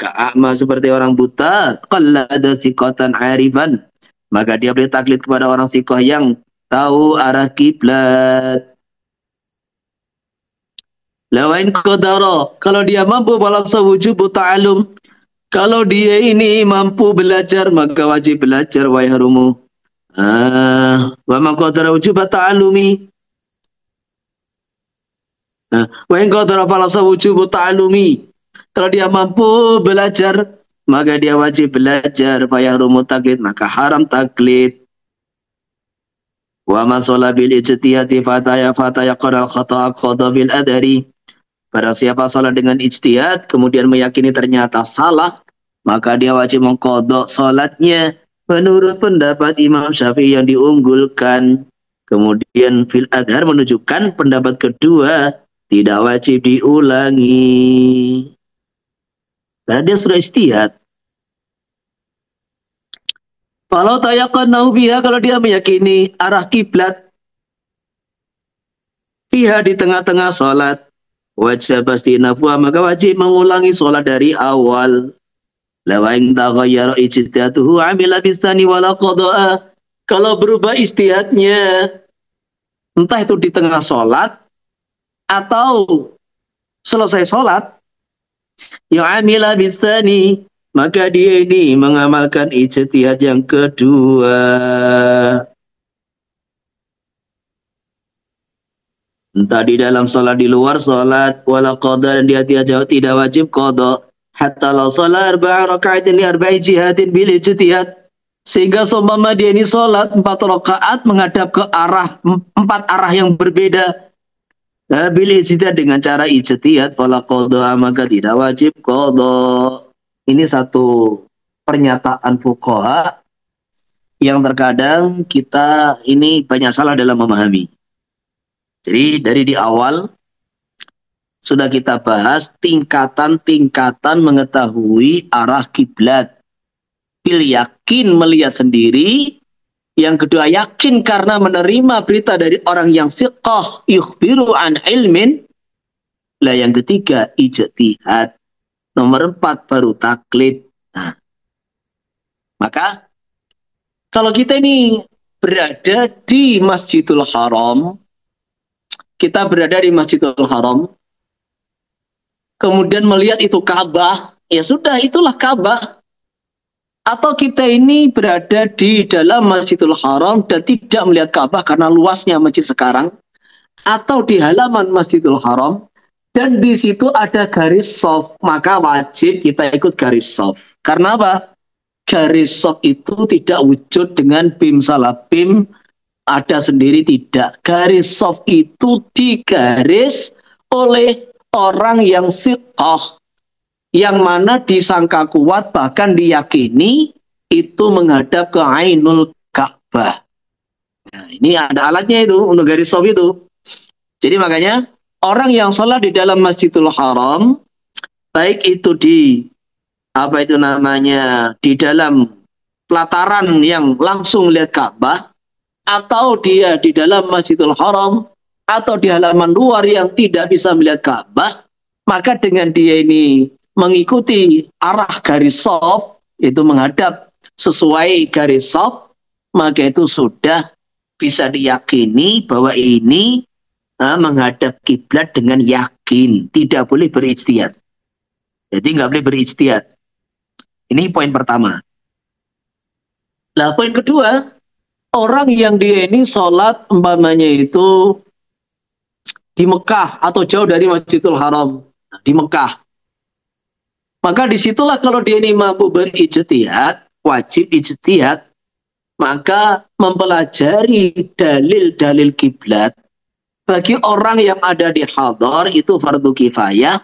ka'ama seperti orang buta, qallada thiqatan 'arifan, maka dia boleh taklid kepada orang thiqah yang tahu arah kiblat. Lawain qadara, kalau dia mampu balasa wujubu ta'allum, kalau dia ini mampu belajar maka wajib belajar wa yahrumu. Wa man qadara wujuba ta'allumi, wa in qadara balasa wujubu ta'allumi, kalau dia mampu belajar maka dia wajib belajar, fa yahrumu taklid, maka haram taklid. Wa man shalla bil ijtihadi fatayaqana al khata'a qada bil adari, barang siapa salat dengan ijtihad kemudian meyakini ternyata salah, maka dia wajib mengqadha salatnya menurut pendapat Imam Syafi'i yang diunggulkan. Kemudian fil adhar menunjukkan pendapat kedua, tidak wajib diulangi karena dia sudah ijtihad. Kalau tayaqannahu biha, kalau dia meyakini arah kiblat biha di tengah-tengah salat, wajib pasti nafwa, maka wajib mengulangi salat dari awal. Lawa in taghayyara ijtihaduhu amila bisani wala qada'a, kalau berubah ijtihadnya entah itu di tengah salat atau selesai salat, ya amila bisani, maka dia ini mengamalkan ijtihad yang kedua. Entah di dalam salat, di luar salat, wala qada, dan dia tidak wajib qada. Hatta law salat 4 raka'atin li 4 jihadin bil ijtihad, sehingga seumpama dia ini salat 4 rakaat menghadap ke arah 4 arah yang berbeda, bil ijtihad, dengan cara ijtihad, fala qada, maka tidak wajib qada. Ini satu pernyataan fuqaha yang terkadang kita ini banyak salah dalam memahami. Jadi dari di awal sudah kita bahas tingkatan-tingkatan mengetahui arah kiblat. Bil yakin, melihat sendiri. Yang kedua yakin karena menerima berita dari orang yang siqah, yukhbiru an ilmin. Lah yang ketiga ijtihad. Nomor 4 baru taklid. Nah, maka kalau kita ini berada di Masjidil Haram, kita berada di Masjidil Haram, kemudian melihat itu Ka'bah, ya sudah itulah Ka'bah. Atau kita ini berada di dalam Masjidil Haram dan tidak melihat Ka'bah karena luasnya masjid sekarang, atau di halaman Masjidil Haram dan di situ ada garis shaf, maka wajib kita ikut garis shaf. Karena apa? Garis shaf itu tidak wujud dengan bim salah bim ada sendiri, tidak. Garis shaf itu digaris oleh orang yang siqah, yang mana disangka kuat, bahkan diyakini itu menghadap ke Ainul Ka'bah. Nah, ini ada alatnya itu untuk garis shaf itu. Jadi makanya orang yang sholat di dalam Masjidil Haram, baik itu di di dalam pelataran yang langsung lihat Ka'bah, atau dia di dalam Masjidil Haram, atau di halaman luar yang tidak bisa melihat Ka'bah, maka dengan dia ini mengikuti arah garis shaf, itu menghadap sesuai garis shaf, maka itu sudah bisa diyakini bahwa ini menghadap kiblat dengan yakin, tidak boleh berijtihad. Jadi nggak boleh berijtihad. Ini poin pertama. Nah, poin kedua, orang yang dia ini sholat umpamanya itu di Mekah atau jauh dari Masjidil Haram, di Mekah. Maka disitulah kalau dia ini mampu berijtihad, wajib ijtihad, maka mempelajari dalil-dalil kiblat bagi orang yang ada di hadar itu fardu kifayah,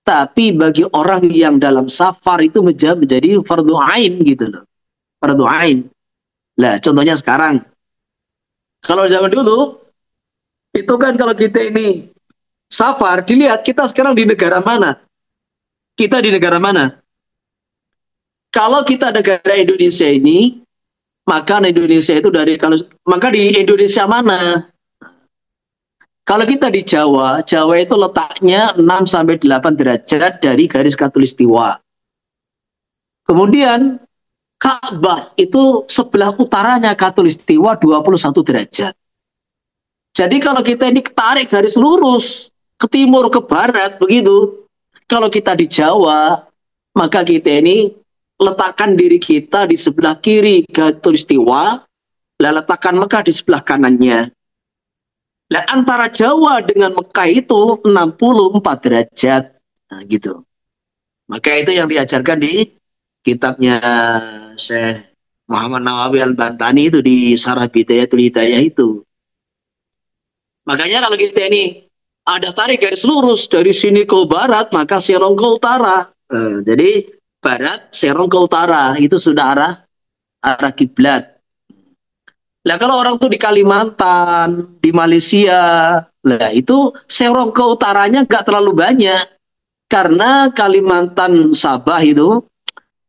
tapi bagi orang yang dalam safar itu menjadi fardu ain gitu loh. Fardu ain. Lah, contohnya sekarang. Kalau zaman dulu itu kan kalau kita ini safar, dilihat kita sekarang di negara mana? Kita di negara mana? Kalau kita negara Indonesia ini, maka Indonesia itu maka di Indonesia mana? Kalau kita di Jawa, Jawa itu letaknya 6 sampai 8 derajat dari garis khatulistiwa. Kemudian Ka'bah itu sebelah utaranya khatulistiwa 21 derajat. Jadi kalau kita ini tarik garis lurus ke timur ke barat begitu. Kalau kita di Jawa, maka kita ini letakkan diri kita di sebelah kiri khatulistiwa, letakkan Mekah di sebelah kanannya. Nah, antara Jawa dengan Mekah itu 64 derajat. Nah, gitu. Maka itu yang diajarkan di kitabnya Syekh Muhammad Nawawi Al-Bantani itu di Syarah Bidayatul Hidayah itu. Makanya kalau kita ini ada tarik garis lurus dari sini ke barat, maka serong ke utara. Jadi barat, serong ke utara. Itu sudah arah kiblat. Nah, kalau orang tuh di Kalimantan, di Malaysia, lah itu serong ke utaranya nggak terlalu banyak. Karena Kalimantan Sabah itu,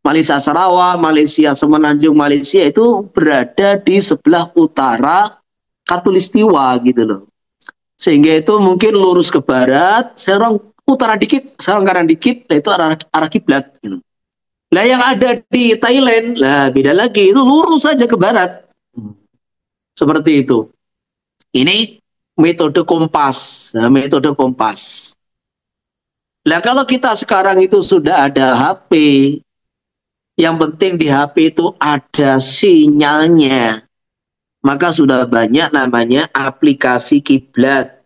Malaysia Sarawak, Malaysia Semenanjung Malaysia itu berada di sebelah utara khatulistiwa gitu loh. Sehingga itu mungkin lurus ke barat, serong utara dikit, serong kanan dikit, nah itu arah kiblat. Gitu. Nah, yang ada di Thailand, lah beda lagi, itu lurus saja ke barat. Seperti itu. Ini metode kompas. Nah, metode kompas. Nah, kalau kita sekarang itu sudah ada HP, yang penting di HP itu ada sinyalnya. Maka sudah banyak namanya aplikasi kiblat.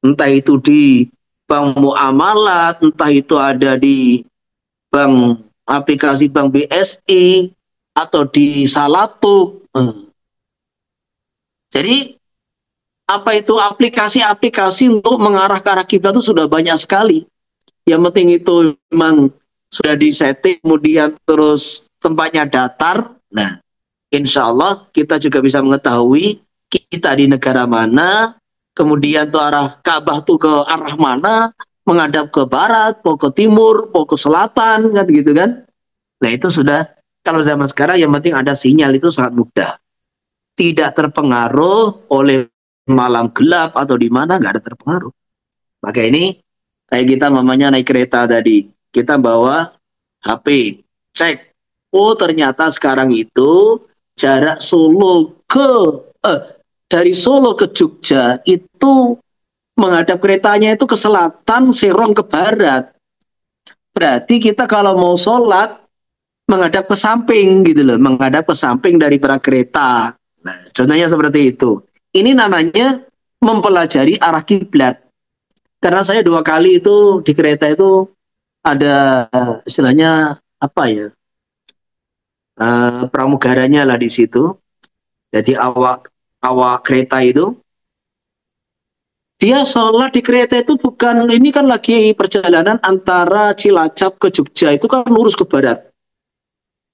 Entah itu di bank muamalat, entah itu ada di aplikasi bank BSI, atau di Salatuk. Jadi apa itu aplikasi-aplikasi untuk mengarah ke arah kiblat itu sudah banyak sekali. Yang penting itu memang sudah disetting, kemudian terus tempatnya datar. Nah, insya Allah kita juga bisa mengetahui kita di negara mana, kemudian tuh arah Ka'bah tuh ke arah mana, menghadap ke barat, mau ke timur, mau ke selatan, kan gitu kan. Nah, itu sudah, kalau zaman sekarang yang penting ada sinyal itu sangat mudah. Tidak terpengaruh oleh malam gelap atau di mana, nggak ada terpengaruh. Maka ini kayak kita mamanya naik kereta tadi, kita bawa HP, cek, oh ternyata sekarang itu jarak dari Solo ke Jogja itu menghadap keretanya itu ke selatan, serong ke barat. Berarti kita kalau mau sholat menghadap ke samping gitu loh, menghadap ke samping dari para kereta. Nah, contohnya seperti itu. Ini namanya mempelajari arah kiblat. Karena saya 2 kali itu di kereta itu ada istilahnya apa ya? Pramugaranya lah di situ. Jadi awak kereta itu dia sholat di kereta itu bukan, ini kan lagi perjalanan antara Cilacap ke Jogja itu kan lurus ke barat.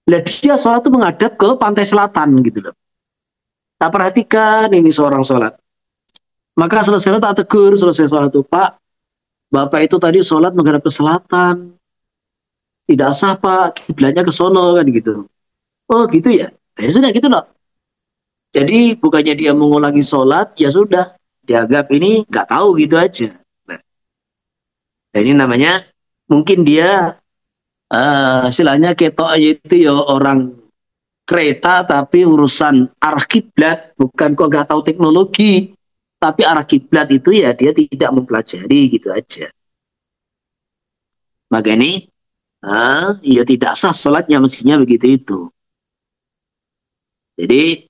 Nah, dia sholat itu menghadap ke pantai selatan gitu loh. Tak perhatikan ini seorang sholat. Maka selesai tak tegur, selesai sholat itu, Pak, Bapak itu tadi sholat menghadap ke selatan. Tidak sah, Pak, kiblatnya ke sono kan gitu. Oh gitu ya. Ya sudah gitu loh. Jadi bukannya dia mengulangi sholat, ya sudah. Dianggap ini nggak tahu gitu aja. Nah, ini namanya mungkin dia istilahnya ketoknya itu ya orang kereta tapi urusan arah kiblat, bukan kok nggak tahu teknologi. Tapi arah kiblat itu ya dia tidak mempelajari gitu aja. Maka ini ya tidak sah sholatnya mestinya begitu itu. Jadi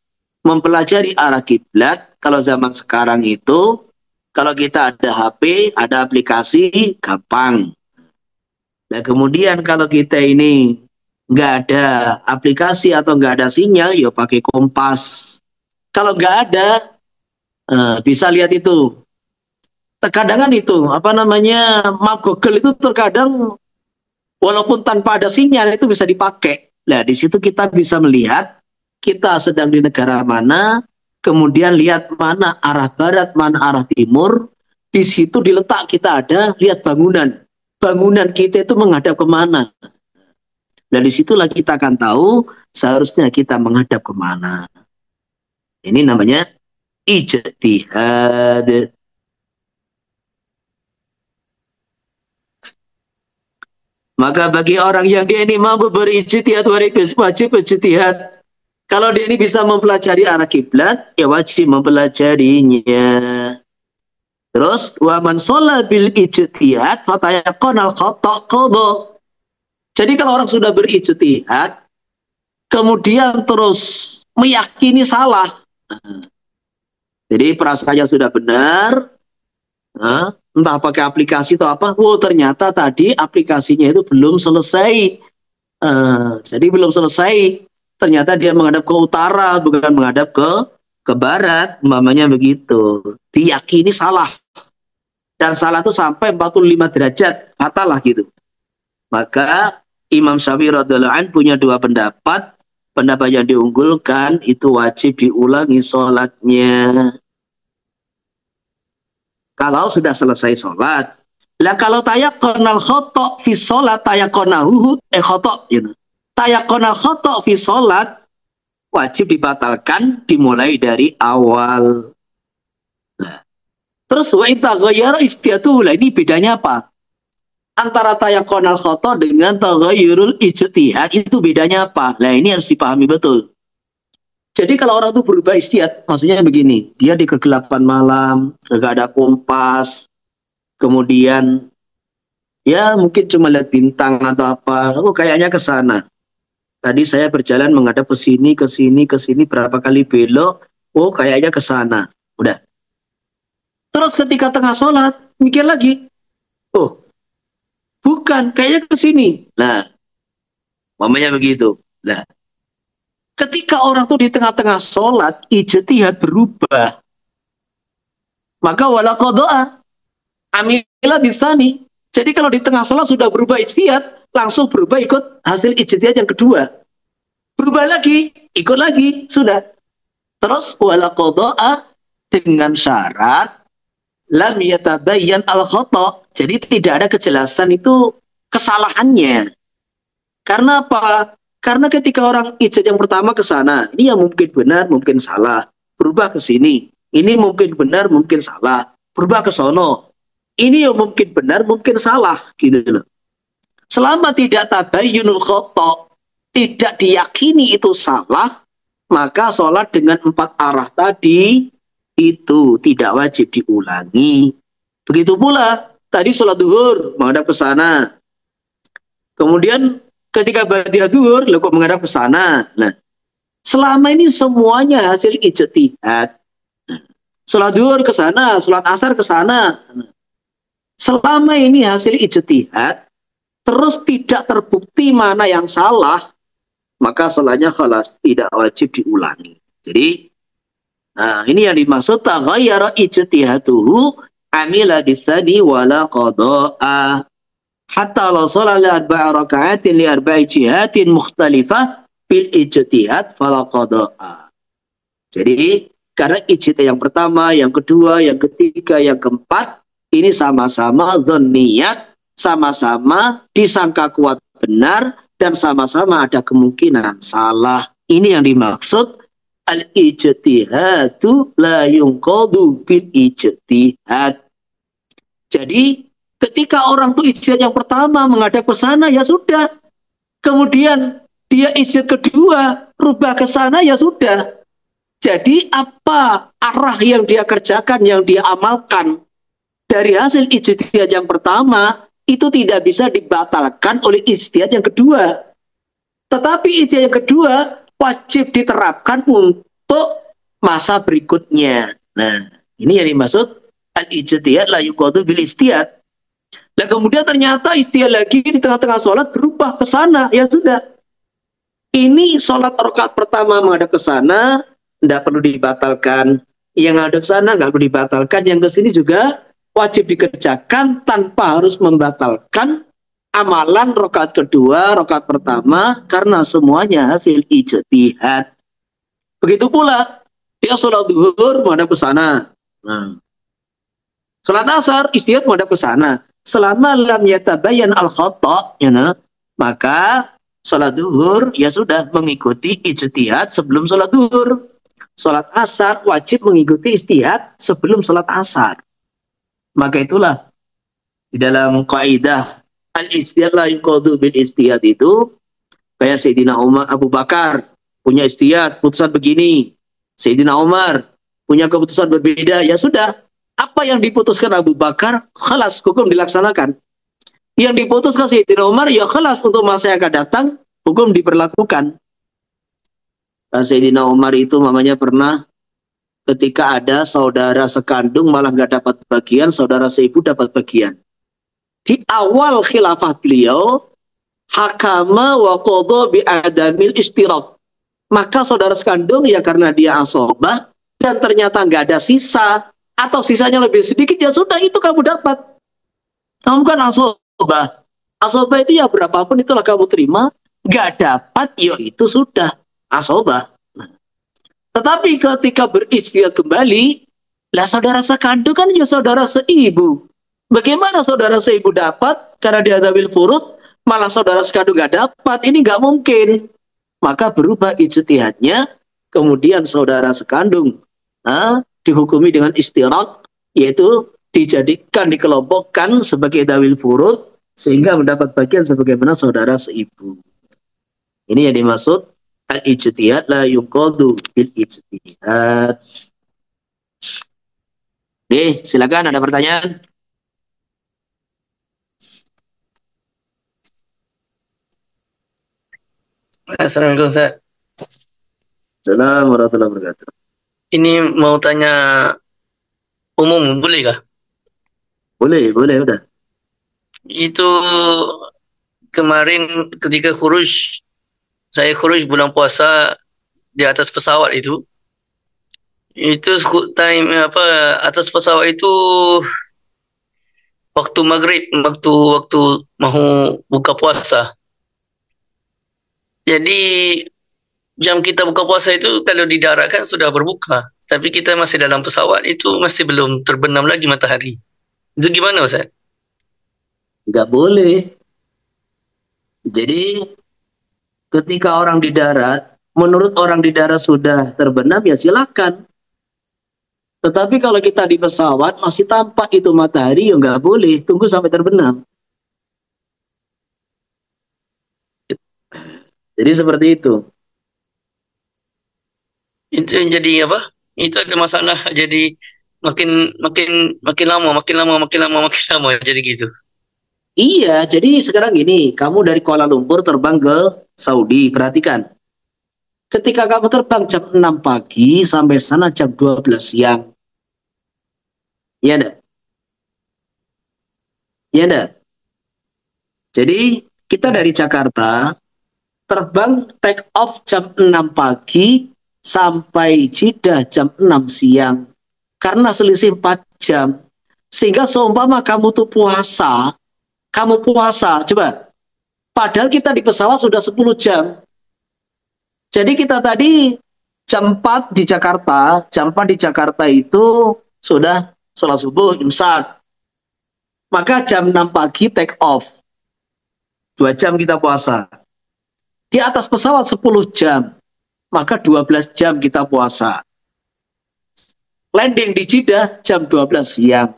mempelajari arah kiblat kalau zaman sekarang itu kalau kita ada HP, ada aplikasi, gampang. Nah kemudian kalau kita ini nggak ada aplikasi atau nggak ada sinyal, ya pakai kompas. Kalau nggak ada, bisa lihat itu. Terkadang kan itu, apa namanya, map Google itu terkadang walaupun tanpa ada sinyal itu bisa dipakai. Nah di situ kita bisa melihat kita sedang di negara mana, kemudian lihat mana arah barat, mana arah timur. Di situ di letak kita ada, lihat bangunan. Bangunan kita itu menghadap kemana. Dan disitulah kita akan tahu seharusnya kita menghadap kemana. Ini namanya ijtihad. Maka bagi orang yang dia ini mampu berijtihad, wajib ijtihad. Kalau dia ini bisa mempelajari arah kiblat, ya wajib mempelajarinya. Terus wa man shalla bil ijtihad fatayaqana al khata' qada. Jadi kalau orang sudah berijtihad kemudian terus meyakini salah. Jadi perasaannya sudah benar, entah pakai aplikasi atau apa, ternyata tadi aplikasinya itu belum selesai. Jadi belum selesai. Ternyata dia menghadap ke utara, bukan menghadap ke barat, umpamanya begitu. Diyakini salah. Dan salah itu sampai 45 derajat, fatal lah gitu. Maka Imam Syafi'i radhiyallahu anhu punya dua pendapat. Pendapat yang diunggulkan itu wajib diulangi sholatnya. Kalau sudah selesai sholat. Lah kalau tayaqqanal khata' fi sholat tayaqqanahu khata' gitu. Tayaqqanal khata' fi sholat wajib dibatalkan dimulai dari awal. Nah, terus wa itaghayyara istiyatuhu, ini bedanya apa? Antara tayaqqanal khata' dengan taghayyurul ijtihad itu bedanya apa? Nah, ini harus dipahami betul. Jadi kalau orang itu berubah istihad, maksudnya begini, dia di kegelapan malam, nggak ada kompas, kemudian ya mungkin cuma lihat bintang atau apa, kayaknya ke sana. Tadi saya berjalan menghadap ke sini, berapa kali belok, kayaknya ke sana. Udah. Terus ketika tengah sholat, mikir lagi, bukan, kayaknya ke sini. Nah, mamanya begitu. Nah, ketika orang tuh di tengah-tengah sholat, ijtihad berubah. Maka wala qada'a. Amilah bisani. Jadi kalau di tengah sholat sudah berubah ijtihad, langsung berubah ikut hasil ijtihad yang kedua. Berubah lagi, ikut lagi, sudah. Terus wala qada'a dengan syarat lam yatabayyan al-khata'. Jadi tidak ada kejelasan itu kesalahannya. Karena apa? Karena ketika orang ijtihad yang pertama ke sana, ini yang mungkin benar, mungkin salah. Berubah ke sini, ini mungkin benar, mungkin salah. Berubah ke sono, ini yang mungkin benar, mungkin salah, gitu loh. Selama tidak tabayyunul khata', tidak diyakini itu salah, maka sholat dengan 4 arah tadi itu tidak wajib diulangi. Begitu pula tadi sholat duhur menghadap ke sana. Kemudian ketika ba'diyah duhur, kok menghadap ke sana. Nah, selama ini semuanya hasil ijtihad. Sholat duhur ke sana, sholat asar ke sana. Selama ini hasil ijtihad, terus tidak terbukti mana yang salah, maka sholatnya khalas, tidak wajib diulangi. Jadi, ini yang dimaksud taghayyara ijtihaduhu amila bisani wala qada'a. Hatta la sholat li arba'a raka'atin li arba'i jihatin mukhtalifah bil ijtihad fala qada'a. Jadi, karena ijtihad yang pertama, yang kedua, yang ketiga, yang keempat, ini sama-sama dhanniyat, sama-sama disangka kuat benar, dan sama-sama ada kemungkinan salah. Ini yang dimaksud al-ijtihadu la yunqadu bil ijtihad. Jadi ketika orang tuh ijtihad yang pertama menghadap ke sana ya sudah. Kemudian dia ijtihad kedua rubah ke sana ya sudah. Jadi apa arah yang dia kerjakan, yang dia amalkan dari hasil ijtihad yang pertama itu tidak bisa dibatalkan oleh ijtihad yang kedua. Tetapi ijtihad yang kedua wajib diterapkan untuk masa berikutnya. Nah, ini yang dimaksud al-ijtihad la yuqadu bil ijtihad. Nah, kemudian ternyata ijtihad lagi di tengah-tengah sholat berubah ke sana, ya sudah. Ini sholat rakaat pertama menghadap ke sana, tidak perlu dibatalkan. Yang menghadap ke sana nggak perlu dibatalkan. Yang ke sini juga wajib dikerjakan tanpa harus membatalkan amalan rakaat kedua, rakaat pertama, karena semuanya hasil ijtihad. Begitu pula dia sholat zuhur menghadap ke sana. Nah, sholat asar ijtihad menghadap ke sana. Selama lam yatabayyan al-khata', ya, nah, maka sholat zuhur ya sudah mengikuti ijtihad sebelum sholat zuhur. Sholat asar wajib mengikuti ijtihad sebelum sholat asar. Maka itulah di dalam kaidah al-ijtihad la yuqadu bil ijtihad itu kayak Sayyidina Umar, Abu Bakar punya ijtihad, putusan begini. Sayyidina Umar punya keputusan berbeda, ya sudah. Apa yang diputuskan Abu Bakar, khalas, hukum dilaksanakan. Yang diputuskan Sayyidina Umar, ya khalas, untuk masa yang akan datang, hukum diberlakukan. Nah, Sayyidina Umar itu mamanya pernah ketika ada saudara sekandung malah nggak dapat bagian, saudara seibu dapat bagian. Di awal khilafah beliau, hakama wa qadha bi adamil istirat. Maka saudara sekandung ya karena dia asobah dan ternyata nggak ada sisa atau sisanya lebih sedikit, ya sudah itu kamu dapat. Kamu kan asobah. Asobah itu ya berapapun itulah kamu terima. Nggak dapat, ya itu sudah asobah. Nah, tetapi ketika berijtihad kembali, lah saudara sekandung kan ya saudara seibu. Bagaimana saudara seibu dapat karena dia dawil furud, malah saudara sekandung nggak dapat? Ini nggak mungkin. Maka berubah ijtihadnya, kemudian saudara sekandung dihukumi dengan istirat, yaitu dijadikan, dikelompokkan sebagai dawil furud, sehingga mendapat bagian sebagaimana saudara seibu. Ini yang dimaksud al-ijtihad la yuqadu bil ijtihad. Oke, silakan ada pertanyaan? Assalamualaikum Ustaz. Assalamualaikum warahmatullahi wabarakatuh. Ini mau tanya umum, boleh kah? Boleh, boleh, udah. Itu kemarin ketika saya khuruj bulan puasa di atas pesawat itu time atas pesawat itu waktu maghrib, waktu mau buka puasa. Jadi jam kita buka puasa itu kalau di darat kan sudah berbuka, tapi kita masih dalam pesawat itu masih belum terbenam lagi matahari. Itu gimana Ustaz? Nggak boleh. Jadi ketika orang di darat, menurut orang di darat sudah terbenam, ya silakan. Tetapi kalau kita di pesawat masih tampak itu matahari, ya nggak boleh. Tunggu sampai terbenam. Jadi seperti itu. Itu yang jadi apa? Itu ada masalah, jadi makin lama jadi gitu. Iya, jadi sekarang gini, kamu dari Kuala Lumpur terbang ke Saudi, perhatikan. Ketika kamu terbang jam 6 pagi sampai sana jam 12 siang. Iya enggak? Iya enggak? Jadi kita dari Jakarta terbang take off jam 6 pagi sampai Jeddah jam 6 siang. Karena selisih 4 jam. Sehingga seumpama kamu tuh puasa, coba. Padahal kita di pesawat sudah 10 jam. Jadi kita tadi jam 4 di Jakarta itu sudah sholat subuh, imsak. Maka jam 6 pagi take off. 2 jam kita puasa. Di atas pesawat 10 jam. maka 12 jam kita puasa. Landing di Jeddah jam 12 siang.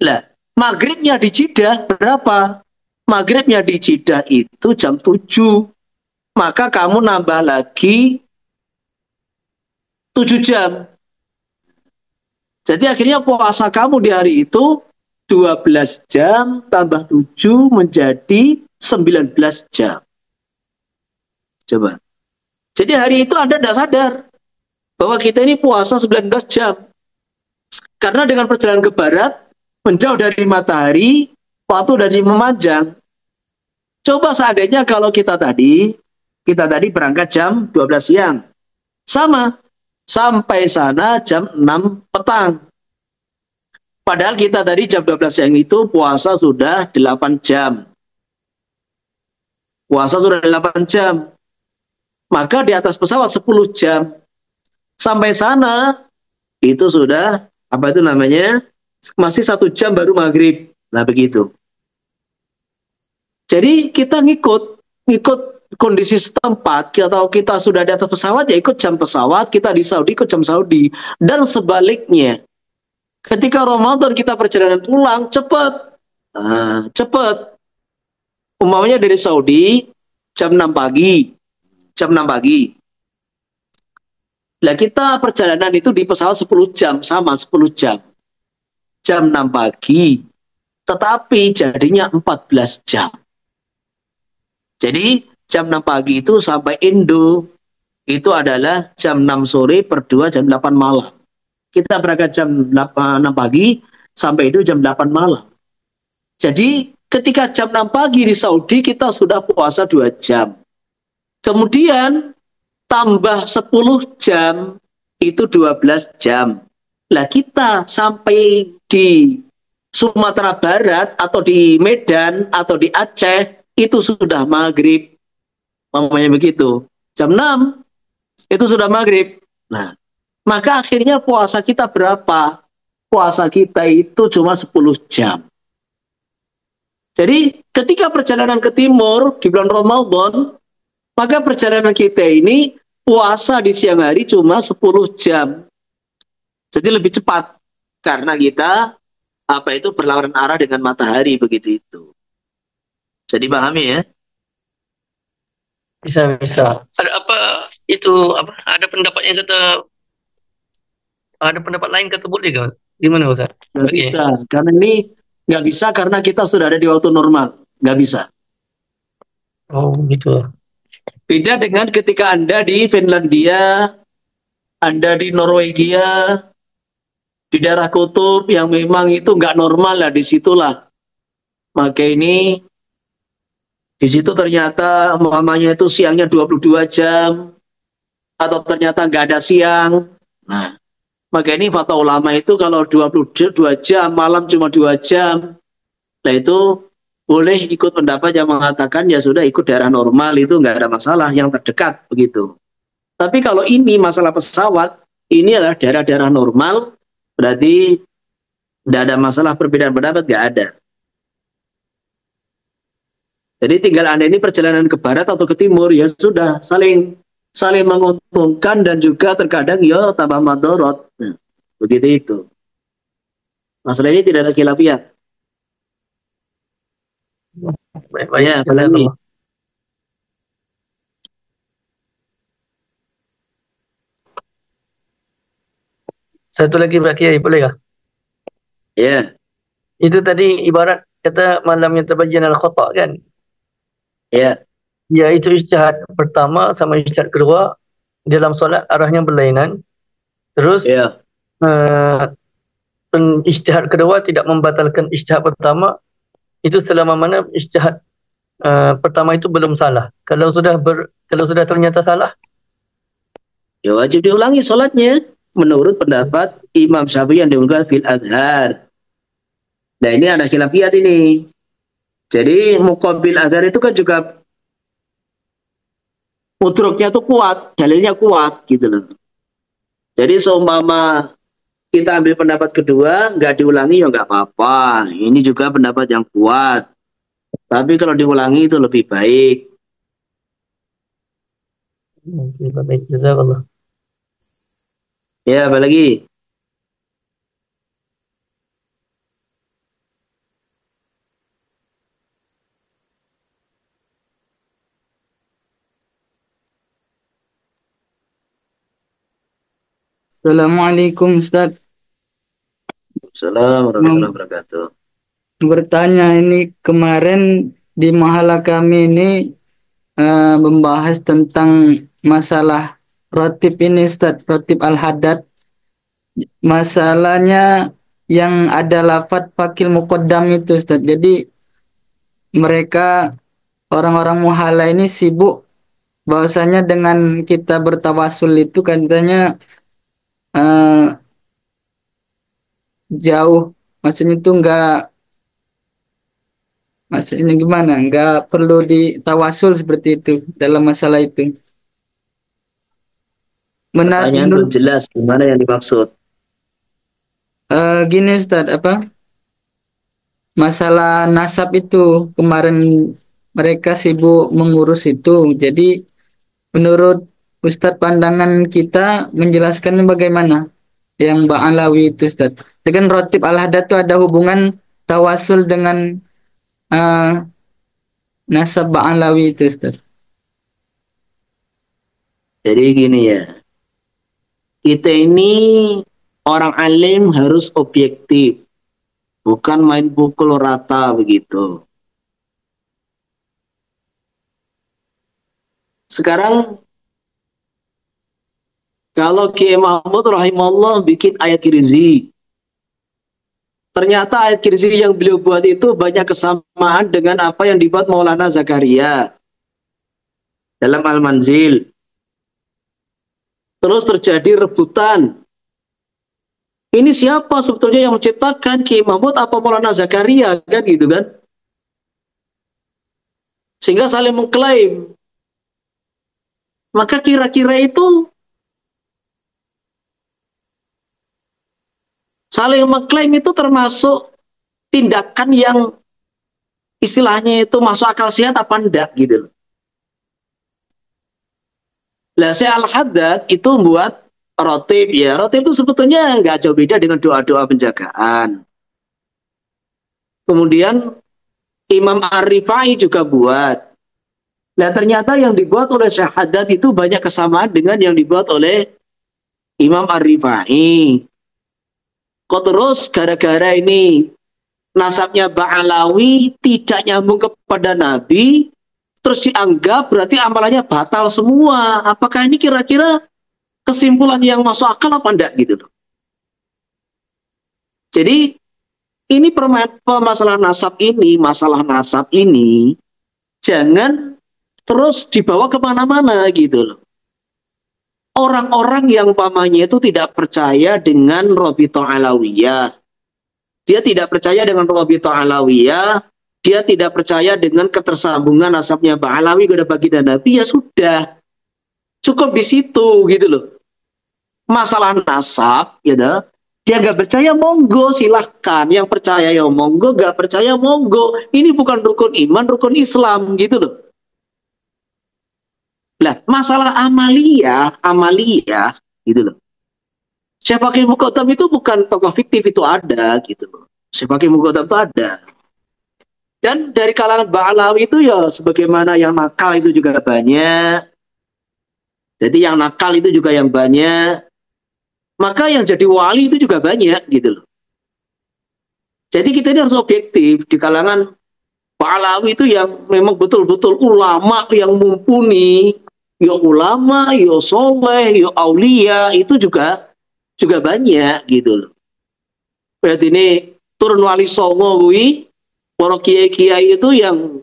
Lah, maghribnya di Jeddah berapa? Maghribnya di Jeddah itu jam 7. Maka kamu nambah lagi 7 jam. Jadi akhirnya puasa kamu di hari itu 12 jam tambah 7 menjadi 19 jam. Coba. Jadi hari itu Anda tidak sadar bahwa kita ini puasa 19 jam. Karena dengan perjalanan ke barat, menjauh dari matahari, waktu dari memanjang. Coba seandainya kalau kita tadi berangkat jam 12 siang. Sama. Sampai sana jam 6 petang. Padahal kita tadi jam 12 siang itu puasa sudah 8 jam. Puasa sudah 8 jam. Maka di atas pesawat 10 jam. Sampai sana itu sudah, apa itu namanya, masih 1 jam baru maghrib. Nah begitu. Jadi kita ngikut kondisi setempat, atau kita sudah di atas pesawat ya ikut jam pesawat, kita di Saudi ikut jam Saudi, dan sebaliknya. Ketika Ramadan kita perjalanan pulang cepat, umpamanya dari Saudi jam 6 pagi, Lah kita perjalanan itu di pesawat 10 jam, sama 10 jam, jam 6 pagi, tetapi jadinya 14 jam. Jadi jam 6 pagi itu sampai Indo itu adalah jam 6 sore per 2 jam 8 malam. Kita berangkat jam 6 pagi sampai Indo jam 8 malam. Jadi ketika jam 6 pagi di Saudi kita sudah puasa 2 jam. Kemudian tambah 10 jam itu 12 jam. Lah kita sampai di Sumatera Barat atau di Medan atau di Aceh itu sudah maghrib. Mamanya begitu. Jam 6 itu sudah maghrib. Nah, maka akhirnya puasa kita berapa? Puasa kita itu cuma 10 jam. Jadi ketika perjalanan ke timur di bulan Ramadan, maka perjalanan kita ini puasa di siang hari cuma 10 jam. Jadi lebih cepat. Karena kita berlawanan arah dengan matahari begitu itu. Jadi pahami ya? Bisa. Ada pendapat yang kata, ada pendapat lain kata boleh kan? Gimana Ustaz? Nggak bisa. Karena ini nggak bisa karena kita sudah ada di waktu normal. Nggak bisa. Oh gitu. Beda dengan ketika Anda di Finlandia, Anda di Norwegia, di daerah kutub yang memang itu nggak normal lah, disitulah. Maka ini di situ ternyata mamanya itu siangnya 22 jam atau ternyata nggak ada siang. Nah, maka ini fatwa ulama itu kalau 22 jam, malam cuma 2 jam. Nah itu boleh ikut pendapat yang mengatakan ya sudah ikut daerah normal, itu nggak ada masalah, yang terdekat begitu. Tapi kalau ini masalah pesawat, ini adalah daerah-daerah normal, berarti tidak ada masalah perbedaan pendapat, nggak ada. Jadi tinggal Anda ini perjalanan ke barat atau ke timur, ya sudah saling menguntungkan dan juga terkadang ya tambah madorot. Nah, begitu itu. Masalah ini tidak ada khilafiyah. Baik. Ya, apalagi. Satu lagi Pak Kiai, boleh kah? Ya. Itu tadi ibarat kata malam yang terbajian al-khata' kan? Ya. Ya, itu ijtihad pertama sama ijtihad kedua dalam solat arahnya berlainan. Terus Ya. Ijtihad kedua tidak membatalkan ijtihad pertama, itu selama mana ijtihad pertama itu belum salah. Kalau sudah ternyata salah, ya wajib diulangi solatnya menurut pendapat Imam Syafi'i yang diunggah fil Azhar. Nah ini ada khilafiyat ini. Jadi muqabil Azhar itu kan juga udruknya tuh kuat, dalilnya kuat gitu loh. Jadi seumpama kita ambil pendapat kedua, nggak diulangi ya nggak apa-apa. Ini juga pendapat yang kuat. Tapi kalau diulangi itu lebih baik. Oke, baik. Jazakallah. Ya, apa lagi? Assalamualaikum Ustaz. Assalamualaikum warahmatullahi Mau wabarakatuh. bertanya ini kemarin di mahala kami ini membahas tentang masalah rotib ini Ustaz, rotib al-haddad. Masalahnya yang ada lafadz fakil muqaddam itu Ustaz. Jadi mereka orang-orang muhala ini sibuk bahwasanya dengan kita bertawasul itu katanya eh, jauh, maksudnya itu maksudnya gimana? Nggak perlu ditawasul seperti itu dalam masalah itu. Pertanyaan belum Menurut jelas gimana yang dimaksud. gini Ustaz, apa masalah nasab itu kemarin mereka sibuk mengurus itu. Jadi menurut Ustadz pandangan kita menjelaskannya bagaimana? Yang Ba'alawi itu Ustadz. Dengan rotib al-haddad itu ada hubungan tawasul dengan eh, nasab Ba'alawi itu Ustadz. Jadi gini ya, kita ini orang alim harus objektif, bukan main pukul rata begitu. Sekarang kalau Kiai Mahmud rahimahullah bikin ayat kirzi, ternyata ayat kirzi yang beliau buat itu banyak kesamaan dengan apa yang dibuat Maulana Zakaria dalam Al-Manzil. Terus terjadi rebutan. Ini siapa sebetulnya yang menciptakan, Kiai Mahmud apa Maulana Zakaria, kan gitu kan? Sehingga saling mengklaim. Maka kira-kira itu saling mengklaim itu termasuk tindakan yang istilahnya itu masuk akal sehat apa enggak gitu loh. Lah saya Al-Haddad itu buat rotib ya. Rotib itu sebetulnya nggak jauh beda dengan doa-doa penjagaan. Kemudian Imam Ar-Rifai juga buat. Nah ternyata yang dibuat oleh Syekh Haddad itu banyak kesamaan dengan yang dibuat oleh Imam Ar-Rifai. Kok terus gara-gara ini nasabnya Ba'alawi tidak nyambung kepada Nabi, terus dianggap berarti amalannya batal semua. Apakah ini kira-kira kesimpulan yang masuk akal apa enggak gitu loh. Jadi ini masalah nasab ini jangan terus dibawa kemana-mana gitu loh. Orang-orang yang umpamanya itu tidak percaya dengan Robito Alawiyah, dia tidak percaya dengan Robito Alawiyah, dia tidak percaya dengan ketersambungan nasabnya Ba'alawi kepada baginda Nabi, ya sudah, cukup di situ gitu loh. Masalah nasab, ya dah, dia nggak percaya monggo silahkan, yang percaya ya monggo, nggak percaya monggo. Ini bukan rukun iman, rukun Islam gitu loh. Lah, masalah amaliyah gitu loh. Syafaqi Muqaddam itu bukan tokoh fiktif, itu ada gitu loh. Syafaqi Muqaddam itu ada. Dan dari kalangan Ba'alawi itu ya sebagaimana yang nakal itu juga banyak. Jadi yang nakal itu juga yang banyak. Maka yang jadi wali itu juga banyak gitu loh. Jadi kita ini harus objektif di kalangan Ba'alawi itu yang memang betul-betul ulama yang mumpuni, ya ulama, ya soleh, ya aulia, itu juga banyak gitu loh. Berarti ini turun wali songo kuwi, para kiai-kiai itu yang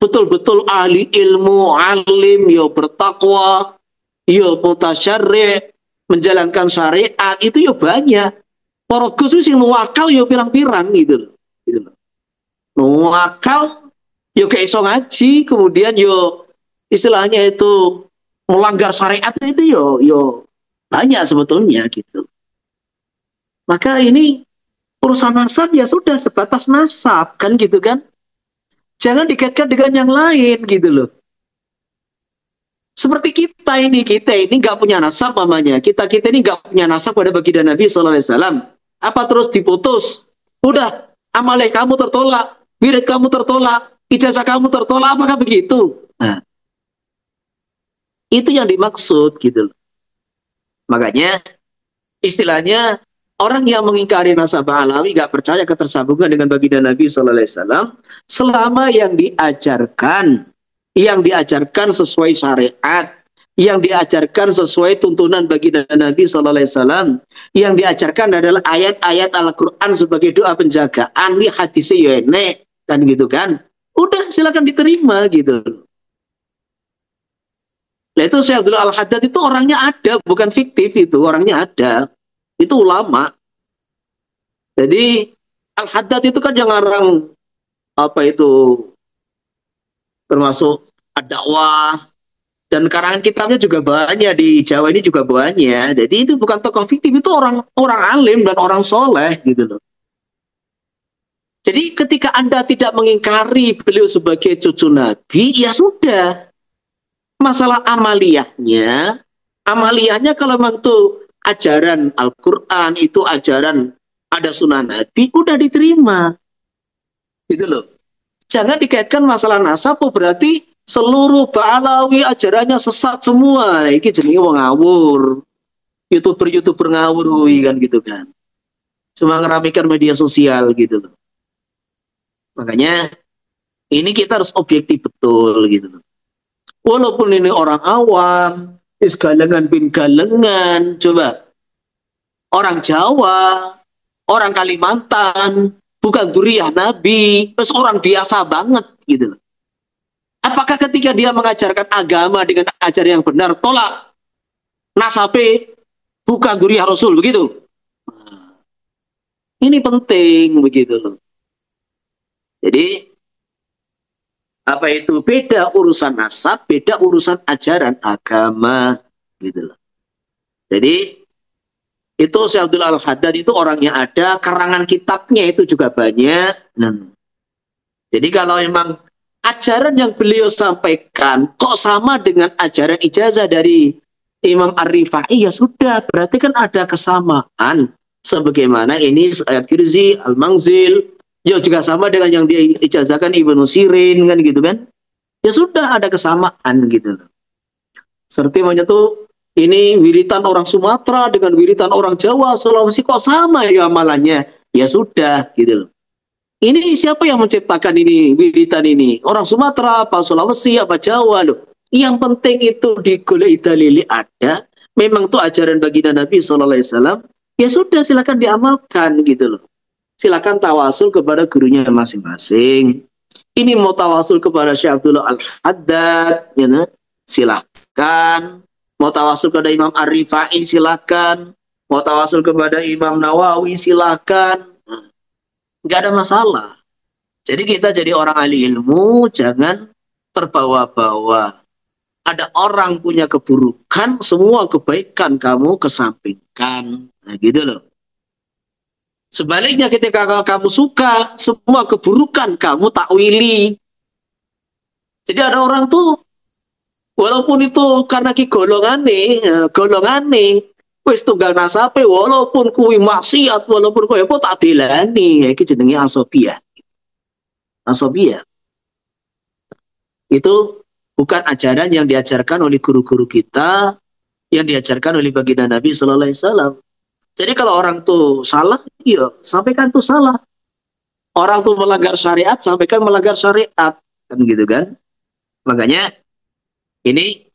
betul-betul ahli ilmu, alim, ya bertakwa, ya mutasyarri', menjalankan syariat, itu ya banyak. Para gus sing nuwakal ya pirang-pirang gitu loh. Gitu loh. Nuwakal ya gak iso ngaji, kemudian yo istilahnya itu melanggar syariat itu yo banyak sebetulnya gitu. Maka ini urusan nasab ya sudah sebatas nasab kan gitu kan. Jangan dikaitkan dengan yang lain gitu loh. Seperti kita ini nggak punya nasab mamanya. Kita ini nggak punya nasab pada baginda Nabi SAW. Apa terus diputus? Udah, amalnya kamu tertolak, wirid kamu tertolak, ijazah kamu tertolak, apakah begitu? Nah, itu yang dimaksud gitu loh. Makanya istilahnya orang yang mengingkari nasab alawi nggak percaya ketersambungan dengan baginda Nabi SAW selama yang diajarkan sesuai syariat, yang diajarkan sesuai tuntunan baginda Nabi SAW, yang diajarkan adalah ayat-ayat Al-Quran sebagai doa penjagaan, ini hadisnya yone, kan gitu kan. Udah silakan diterima gitu. Nah itu Syekh Abdul Al-Haddad itu orangnya ada, bukan fiktif itu, orangnya ada. Itu ulama. Jadi Al-Haddad itu kan yang orang apa itu termasuk ad-dakwah, dan karangan kitabnya juga banyak di Jawa ini juga banyak. Jadi itu bukan tokoh fiktif, itu orang alim dan orang soleh gitu loh. Jadi ketika Anda tidak mengingkari beliau sebagai cucu Nabi, ya sudah. Masalah amaliyahnya kalau memang itu ajaran Al-Quran, itu ajaran ada sunnah Nabi, udah diterima. Gitu loh. Jangan dikaitkan masalah nasab, berarti seluruh Ba'alawi ajarannya sesat semua. Ini jenenge wong ngawur. YouTuber ngawur kan gitu kan. Cuma ngeramikan media sosial gitu loh. Makanya ini kita harus objektif betul gitu loh. Walaupun ini orang awam, galengan bin galengan, coba orang Jawa, orang Kalimantan, bukan dzurriyyah Nabi, terus orang biasa banget gitu loh. Apakah ketika dia mengajarkan agama dengan ajaran yang benar, tolak nasabe bukan dzurriyyah Rasul, begitu? Ini penting begitu loh. Jadi apa itu beda urusan nasab, beda urusan ajaran agama gitu loh. Jadi itu Syekh Abdul Al-Haddad itu orangnya ada, karangan kitabnya itu juga banyak. Jadi kalau memang ajaran yang beliau sampaikan kok sama dengan ajaran ijazah dari Imam Ar-Rifai, ya sudah, berarti kan ada kesamaan. Sebagaimana ini ayat Kirzi, Al-Mangzil, ya juga sama dengan yang diijazahkan Ibnu Sirin kan gitu kan. Ya sudah, ada kesamaan gitu loh. Seperti menyentuh ini wiritan orang Sumatera dengan wiritan orang Jawa, Sulawesi kok sama ya amalannya. Ya sudah gitu loh. Ini siapa yang menciptakan ini wiritan ini? Orang Sumatera, apa Sulawesi, apa Jawa loh. Yang penting itu digolek dalili ada. Memang itu ajaran baginda Nabi SAW. Ya sudah, silakan diamalkan gitu loh. Silakan tawasul kepada gurunya masing-masing. Ini mau tawasul kepada Syekh Abdullah Al-Haddad, ya, silakan. Mau tawasul kepada Imam Ar-Rifai, silakan. Mau tawasul kepada Imam Nawawi, silakan. Nggak ada masalah. Jadi kita jadi orang ahli ilmu, jangan terbawa-bawa. Ada orang punya keburukan, semua kebaikan kamu kesampingkan. Nah gitu loh. Sebaliknya ketika kamu suka, semua keburukan kamu takwili. Jadi ada orang tuh, walaupun itu karena golongan nih, wis tunggal nasabe, walaupun kuwi maksiat, walaupun kuwi apa tak belani, iki jenenge asobiyah. Asobiyah. Itu bukan ajaran yang diajarkan oleh guru-guru kita, yang diajarkan oleh baginda Nabi Sallallahu Alaihi Wasallam. Jadi kalau orang tuh salah, iya, sampaikan tuh salah. Orang tuh melanggar syariat, sampaikan melanggar syariat, kan gitu kan? Makanya ini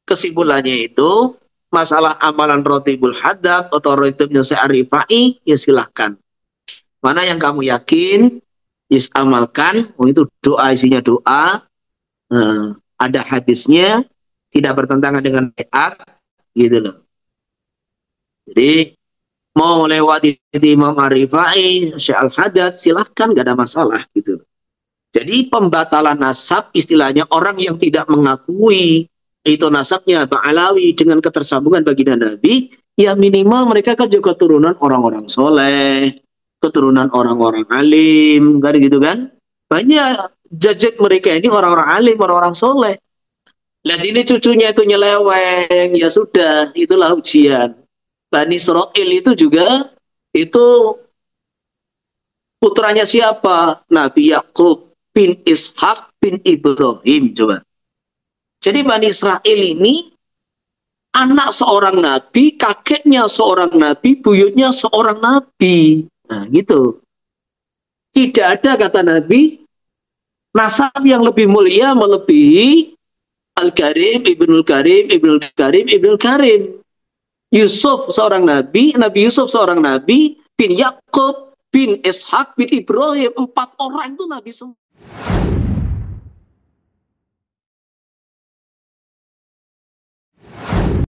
kesimpulannya itu masalah amalan Rotibul Haddad atau Rotibnya Syekh Ar-Rifai, ya silahkan. Mana yang kamu yakin, amalkan. Oh itu doa, isinya doa. Ada hadisnya, tidak bertentangan dengan syariat, gitu loh. Jadi mau lewati Imam Ar-Rifai, Syekh Al-Haddad, silahkan, gak ada masalah gitu. Jadi pembatalan nasab istilahnya orang yang tidak mengakui itu nasabnya Ba'alawi dengan ketersambungan baginda Nabi, ya minimal mereka kan juga keturunan orang-orang soleh, keturunan orang-orang alim, kan gitu kan. Banyak jajat mereka ini orang-orang alim, orang-orang soleh. Lihat ini cucunya itu nyeleweng, ya sudah, itulah ujian. Bani Israel itu juga itu putranya siapa? Nabi Yakub bin Ishak bin Ibrahim, coba. Jadi Bani Israel ini anak seorang nabi, kakeknya seorang nabi, buyutnya seorang nabi. Nah, gitu. Tidak ada, kata Nabi, nasab yang lebih mulia melebihi Al-Karim, Ibnul Karim, Ibnul Karim, Ibnul Karim. Yusuf seorang nabi, Nabi Yusuf seorang nabi, bin Yakub, bin Ishak, bin Ibrahim, 4 orang itu nabi semua.